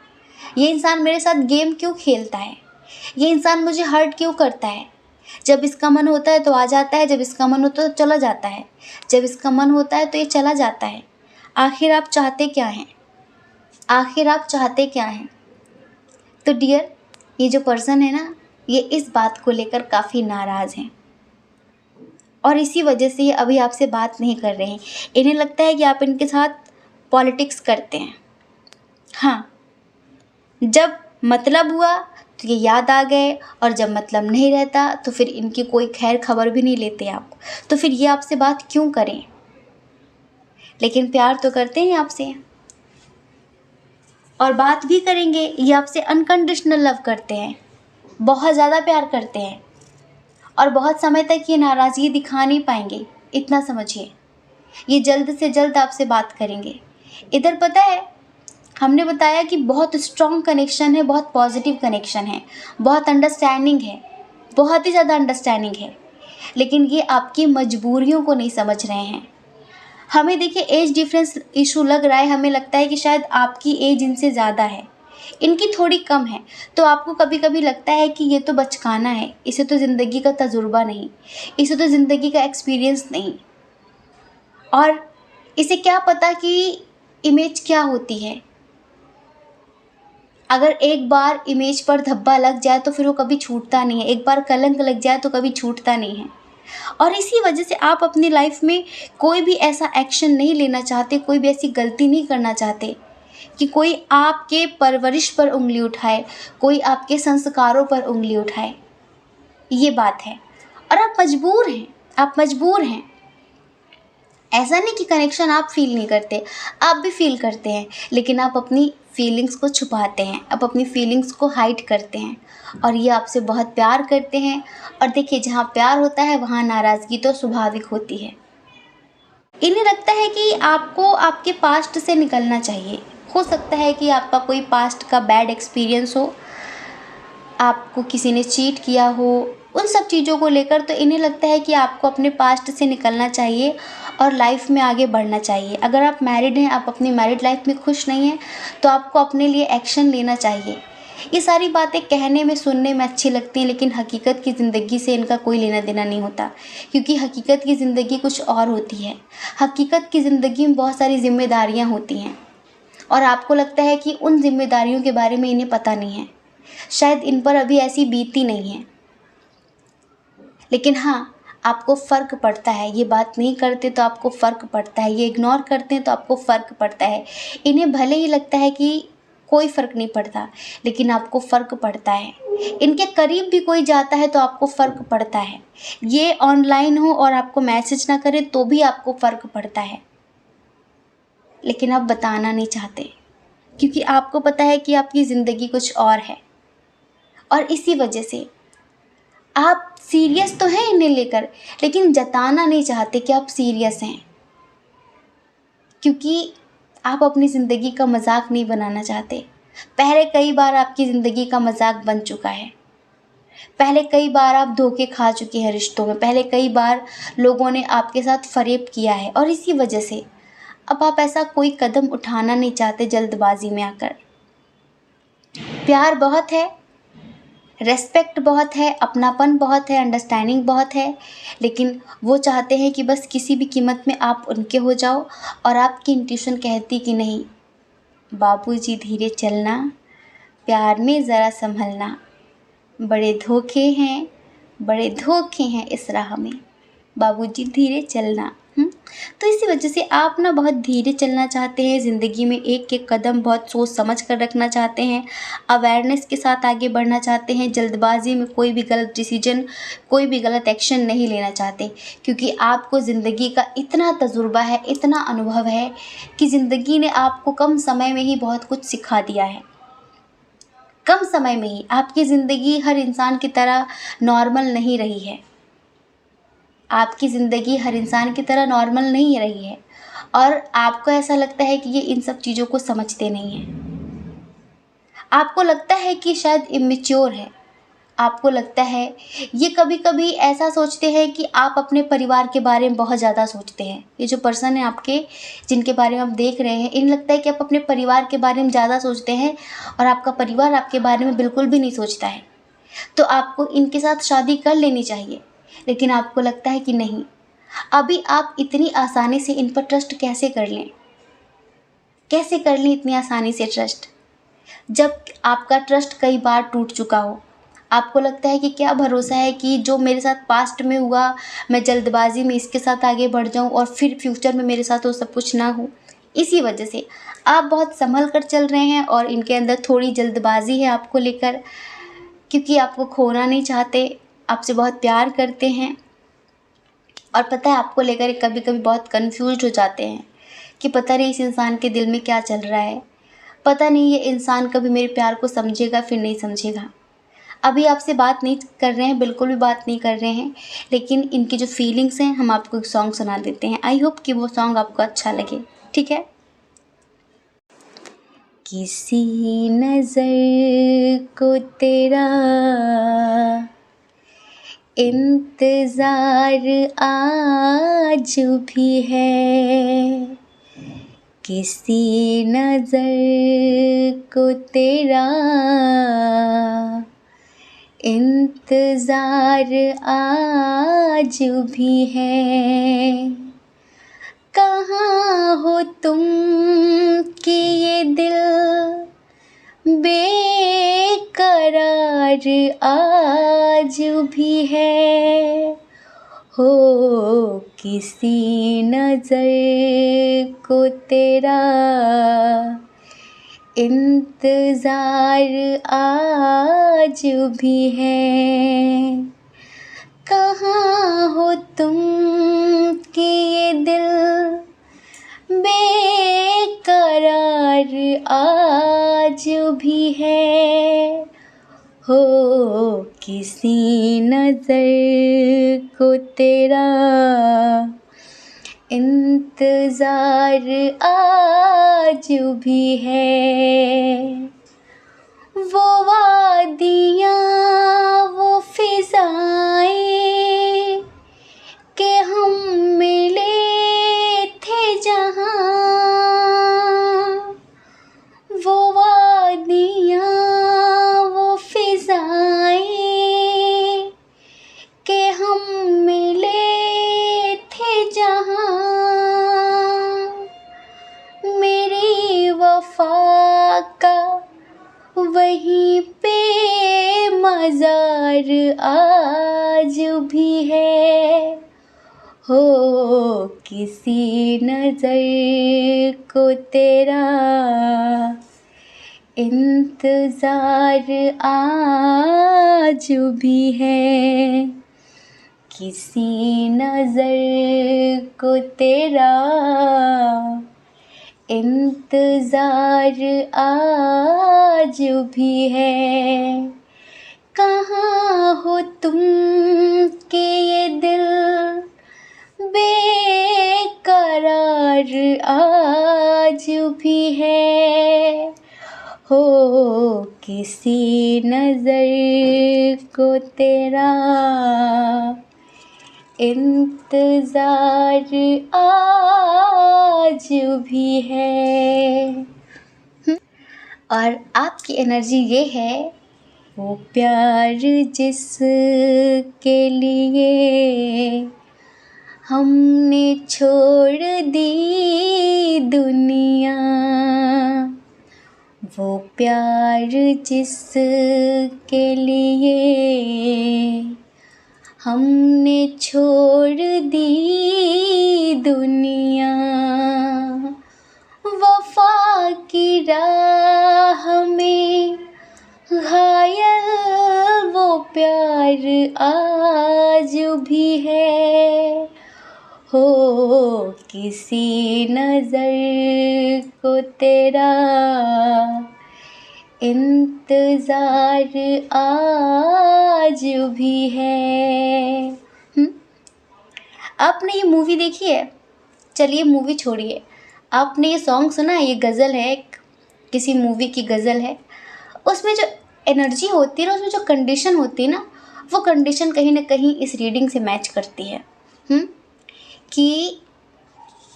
ये इंसान मेरे साथ गेम क्यों खेलता है, ये इंसान मुझे हर्ट क्यों करता है। जब इसका मन होता है तो आ जाता है, जब इसका मन होता है तो चला जाता है, जब इसका मन होता है तो ये चला जाता है। आखिर आप चाहते क्या हैं, आखिर आप चाहते क्या हैं? तो डियर, ये जो पर्सन है ना, ये इस बात को लेकर काफ़ी नाराज़ हैं, और इसी वजह से ये अभी आपसे बात नहीं कर रहे हैं। इन्हें लगता है कि आप इनके साथ पॉलिटिक्स करते हैं। हाँ, जब मतलब हुआ तो ये याद आ गए, और जब मतलब नहीं रहता तो फिर इनकी कोई खैर खबर भी नहीं लेते आप, तो फिर ये आपसे बात क्यों करें। लेकिन प्यार तो करते हैं आपसे, और बात भी करेंगे। ये आपसे अनकंडीशनल लव करते हैं, बहुत ज़्यादा प्यार करते हैं, और बहुत समय तक ये नाराज़गी दिखा नहीं पाएंगे, इतना समझिए। ये जल्द से जल्द आपसे बात करेंगे। इधर पता है, हमने बताया कि बहुत स्ट्रॉन्ग कनेक्शन है, बहुत पॉजिटिव कनेक्शन है, बहुत अंडरस्टैंडिंग है, बहुत ही ज़्यादा अंडरस्टैंडिंग है, लेकिन ये आपकी मजबूरियों को नहीं समझ रहे हैं। हमें देखिए, एज डिफरेंस इशू लग रहा है, हमें लगता है कि शायद आपकी एज इनसे ज़्यादा है, इनकी थोड़ी कम है, तो आपको कभी कभी लगता है कि ये तो बचकाना है, इसे तो ज़िंदगी का तजुर्बा नहीं, इसे तो ज़िंदगी का एक्सपीरियंस नहीं, और इसे क्या पता कि इमेज क्या होती है। अगर एक बार इमेज पर धब्बा लग जाए तो फिर वो कभी छूटता नहीं है, एक बार कलंक लग जाए तो कभी छूटता नहीं है। और इसी वजह से आप अपनी लाइफ में कोई भी ऐसा एक्शन नहीं लेना चाहते, कोई भी ऐसी गलती नहीं करना चाहते कि कोई आपके परवरिश पर उंगली उठाए, कोई आपके संस्कारों पर उंगली उठाए। ये बात है और आप मजबूर हैं, आप मजबूर हैं। ऐसा नहीं कि कनेक्शन आप फील नहीं करते, आप भी फील करते हैं, लेकिन आप अपनी फीलिंग्स को छुपाते हैं, आप अपनी फीलिंग्स को हाइड करते हैं और ये आपसे बहुत प्यार करते हैं। और देखिए, जहाँ प्यार होता है वहाँ नाराज़गी तो स्वाभाविक होती है। इन्हें लगता है कि आपको आपके पास्ट से निकलना चाहिए। हो सकता है कि आपका कोई पास्ट का बैड एक्सपीरियंस हो, आपको किसी ने चीट किया हो, उन सब चीज़ों को लेकर तो इन्हें लगता है कि आपको अपने पास्ट से निकलना चाहिए और लाइफ में आगे बढ़ना चाहिए। अगर आप मैरिड हैं, आप अपनी मैरिड लाइफ में खुश नहीं हैं, तो आपको अपने लिए एक्शन लेना चाहिए। ये सारी बातें कहने में, सुनने में अच्छी लगती हैं, लेकिन हकीकत की ज़िंदगी से इनका कोई लेना देना नहीं होता, क्योंकि हकीकत की ज़िंदगी कुछ और होती है। हकीकत की ज़िंदगी में बहुत सारी जिम्मेदारियाँ होती हैं और आपको लगता है कि उन जिम्मेदारियों के बारे में इन्हें पता नहीं है, शायद इन पर अभी ऐसी बीती नहीं है। लेकिन हाँ, आपको फ़र्क पड़ता है। ये बात नहीं करते तो आपको फ़र्क पड़ता है, ये इग्नोर करते हैं तो आपको फ़र्क पड़ता है। इन्हें भले ही लगता है कि कोई फ़र्क नहीं पड़ता, लेकिन आपको फ़र्क पड़ता है। इनके करीब भी कोई जाता है तो आपको फ़र्क पड़ता है। ये ऑनलाइन हो और आपको मैसेज ना करे तो भी आपको फ़र्क पड़ता है, लेकिन आप बताना नहीं चाहते, क्योंकि आपको पता है कि आपकी ज़िंदगी कुछ और है। और इसी वजह से आप सीरियस तो हैं इन्हें लेकर, लेकिन जताना नहीं चाहते कि आप सीरियस हैं, क्योंकि आप अपनी ज़िंदगी का मजाक नहीं बनाना चाहते। पहले कई बार आपकी ज़िंदगी का मजाक बन चुका है, पहले कई बार आप धोखे खा चुके हैं रिश्तों में, पहले कई बार लोगों ने आपके साथ फरेब किया है और इसी वजह से अब आप ऐसा कोई कदम उठाना नहीं चाहते जल्दबाजी में आकर। प्यार बहुत है, रेस्पेक्ट बहुत है, अपनापन बहुत है, अंडरस्टैंडिंग बहुत है, लेकिन वो चाहते हैं कि बस किसी भी कीमत में आप उनके हो जाओ। और आपकी इंट्यूशन कहती कि नहीं बाबूजी, धीरे चलना, प्यार में ज़रा संभलना, बड़े धोखे हैं, बड़े धोखे हैं इस राह में, बाबूजी धीरे चलना। तो इसी वजह से आप ना बहुत धीरे चलना चाहते हैं ज़िंदगी में, एक एक कदम बहुत सोच समझ कर रखना चाहते हैं, अवेयरनेस के साथ आगे बढ़ना चाहते हैं। जल्दबाजी में कोई भी गलत डिसीजन, कोई भी गलत एक्शन नहीं लेना चाहते, क्योंकि आपको ज़िंदगी का इतना तजुर्बा है, इतना अनुभव है कि ज़िंदगी ने आपको कम समय में ही बहुत कुछ सिखा दिया है। कम समय में ही आपकी ज़िंदगी हर इंसान की तरह नॉर्मल नहीं रही है, आपकी ज़िंदगी हर इंसान की तरह नॉर्मल नहीं रही है, और आपको ऐसा लगता है कि ये इन सब चीज़ों को समझते नहीं हैं। आपको लगता है कि शायद इमेच्योर है, आपको लगता है ये कभी कभी ऐसा सोचते हैं कि आप अपने परिवार के बारे में बहुत ज़्यादा सोचते हैं। ये जो पर्सन है आपके, जिनके बारे में आप देख रहे हैं, इन्हें लगता है कि आप अपने परिवार के बारे में ज़्यादा सोचते हैं और आपका परिवार आपके बारे में बिल्कुल भी नहीं सोचता है। तो आपको इनके साथ शादी कर लेनी चाहिए, लेकिन आपको लगता है कि नहीं, अभी आप इतनी आसानी से इन पर ट्रस्ट कैसे कर लें, कैसे कर लें इतनी आसानी से ट्रस्ट, जब आपका ट्रस्ट कई बार टूट चुका हो। आपको लगता है कि क्या भरोसा है कि जो मेरे साथ पास्ट में हुआ, मैं जल्दबाजी में इसके साथ आगे बढ़ जाऊं और फिर फ्यूचर में मेरे साथ वो सब कुछ ना हो। इसी वजह से आप बहुत संभल कर चल रहे हैं और इनके अंदर थोड़ी जल्दबाजी है आपको लेकर, क्योंकि आपको खोना नहीं चाहते, आपसे बहुत प्यार करते हैं। और पता है, आपको लेकर कभी कभी बहुत कंफ्यूज हो जाते हैं कि पता नहीं इस इंसान के दिल में क्या चल रहा है, पता नहीं ये इंसान कभी मेरे प्यार को समझेगा फिर नहीं समझेगा। अभी आपसे बात नहीं कर रहे हैं, बिल्कुल भी बात नहीं कर रहे हैं, लेकिन इनकी जो फीलिंग्स हैं हम आपको एक सॉन्ग सुना देते हैं। आई होप कि वो सॉन्ग आपको अच्छा लगे, ठीक है। किसी नज़र को तेरा इंतज़ार आज भी है, किसी नज़र को तेरा इंतज़ार आज भी है। कहाँ हो तुम कि ये दिल बेकरार आज भी है, हो किसी नजर को तेरा इंतजार आज भी है। कहाँ हो तुम कि ये दिल बेकरार आज भी है, हो किसी नजर को तेरा इंतजार आज भी है। वो वादियाँ वो फिजाएं के हम मिले थे जहाँ, वो वादियाँ वो फिजाएं के हम मिले थे जहाँ, मेरी वफा का वहीं पे मज़ार आज भी है, हो किसी नज़र को तेरा इंतज़ार आज भी है, किसी नज़र को तेरा इंतज़ार आज भी है। कहाँ हो तुम कि ये दिल बेकरार आज भी है, हो किसी नजर को तेरा इंतजार आज भी है। और आपकी एनर्जी ये है, वो प्यार जिसके लिए हमने छोड़ दी दुनिया, वो प्यार जिसके लिए हमने छोड़ दी दुनिया, वफा की राह में घायल वो प्यार आज भी है, हो किसी नज़र को तेरा इंतज़ार आज भी है। आपने ये मूवी देखी है? चलिए मूवी छोड़िए, आपने ये सॉन्ग सुना है? ये गज़ल है, किसी मूवी की गज़ल है। उसमें जो एनर्जी होती है ना, उसमें जो कंडीशन होती है ना, वो कंडीशन कहीं ना कहीं इस रीडिंग से मैच करती है। कि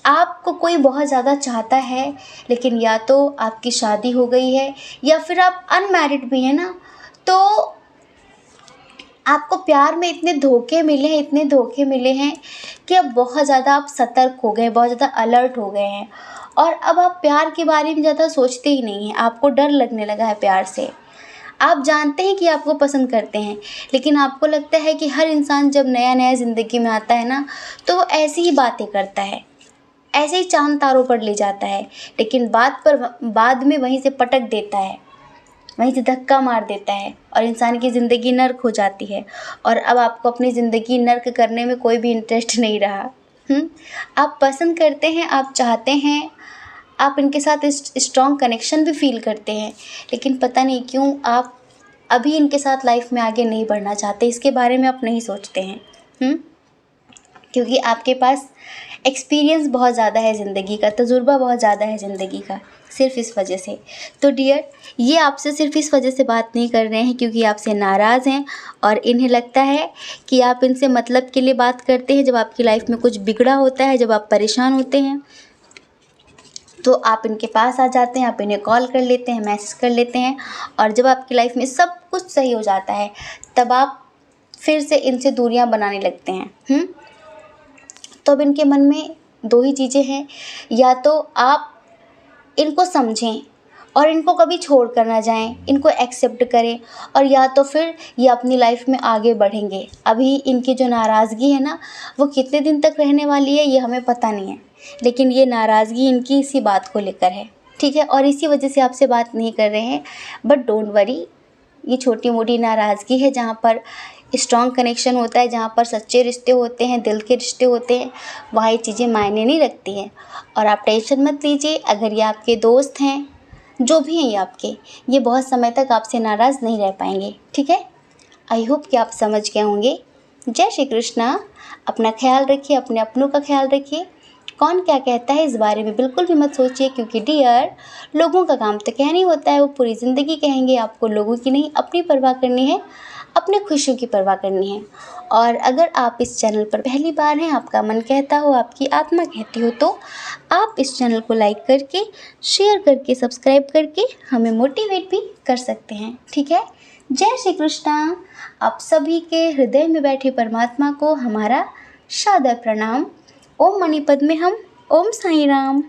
आपको कोई बहुत ज़्यादा चाहता है, लेकिन या तो आपकी शादी हो गई है या फिर आप अनमैरिड भी हैं ना, तो आपको प्यार में इतने धोखे मिले हैं, इतने धोखे मिले हैं कि अब बहुत ज़्यादा आप सतर्क हो गए, बहुत ज़्यादा अलर्ट हो गए हैं, और अब आप प्यार के बारे में ज़्यादा सोचते ही नहीं हैं। आपको डर लगने लगा है प्यार से। आप जानते हैं कि आपको पसंद करते हैं, लेकिन आपको लगता है कि हर इंसान जब नया नया ज़िंदगी में आता है ना, तो वो ऐसी ही बातें करता है, ऐसे ही चांद तारों पर ले जाता है, लेकिन बाद में वहीं से पटक देता है, वहीं से धक्का मार देता है और इंसान की ज़िंदगी नर्क हो जाती है। और अब आपको अपनी ज़िंदगी नर्क करने में कोई भी इंटरेस्ट नहीं रहा। आप पसंद करते हैं, आप चाहते हैं, आप इनके साथ स्ट्रॉन्ग कनेक्शन भी फील करते हैं, लेकिन पता नहीं क्यों आप अभी इनके साथ लाइफ में आगे नहीं बढ़ना चाहते। इसके बारे में आप नहीं सोचते हैं, क्योंकि आपके पास एक्सपीरियंस बहुत ज़्यादा है ज़िंदगी का, तजुर्बा बहुत ज़्यादा है ज़िंदगी का, सिर्फ इस वजह से। तो डियर, ये आपसे सिर्फ इस वजह से बात नहीं कर रहे हैं क्योंकि आपसे नाराज़ हैं और इन्हें लगता है कि आप इनसे मतलब के लिए बात करते हैं। जब आपकी लाइफ में कुछ बिगड़ा होता है, जब आप परेशान होते हैं, तो आप इनके पास आ जाते हैं, आप इन्हें कॉल कर लेते हैं, मैसेज कर लेते हैं, और जब आपकी लाइफ में सब कुछ सही हो जाता है, तब आप फिर से इनसे दूरियां बनाने लगते हैं। तो अब इनके मन में दो ही चीज़ें हैं, या तो आप इनको समझें और इनको कभी छोड़ कर ना जाएं, इनको एक्सेप्ट करें और या तो फिर ये अपनी लाइफ में आगे बढ़ेंगे। अभी इनकी जो नाराज़गी है ना, वो कितने दिन तक रहने वाली है ये हमें पता नहीं है, लेकिन ये नाराज़गी इनकी इसी बात को लेकर है, ठीक है, और इसी वजह से आपसे बात नहीं कर रहे हैं। बट डोंट वरी, ये छोटी मोटी नाराज़गी है। जहाँ पर स्ट्रॉन्ग कनेक्शन होता है, जहाँ पर सच्चे रिश्ते होते हैं, दिल के रिश्ते होते हैं, वहाँ ये चीज़ें मायने नहीं रखती हैं। और आप टेंशन मत लीजिए, अगर ये आपके दोस्त हैं, जो भी हैं ये आपके, ये बहुत समय तक आपसे नाराज़ नहीं रह पाएंगे, ठीक है। आई होप कि आप समझ गए होंगे। जय श्री कृष्णा। अपना ख्याल रखिए, अपने अपनों का ख्याल रखिए। कौन क्या कहता है इस बारे में बिल्कुल भी मत सोचिए, क्योंकि डियर, लोगों का काम तो कहना ही होता है, वो पूरी ज़िंदगी कहेंगे। आपको लोगों की नहीं, अपनी परवाह करनी है, अपने खुशियों की परवाह करनी है। और अगर आप इस चैनल पर पहली बार हैं, आपका मन कहता हो, आपकी आत्मा कहती हो, तो आप इस चैनल को लाइक करके, शेयर करके, सब्सक्राइब करके हमें मोटिवेट भी कर सकते हैं, ठीक है। जय श्री कृष्णा। आप सभी के हृदय में बैठे परमात्मा को हमारा सादर प्रणाम। ओम मणिपद में हम। ओम साईं राम।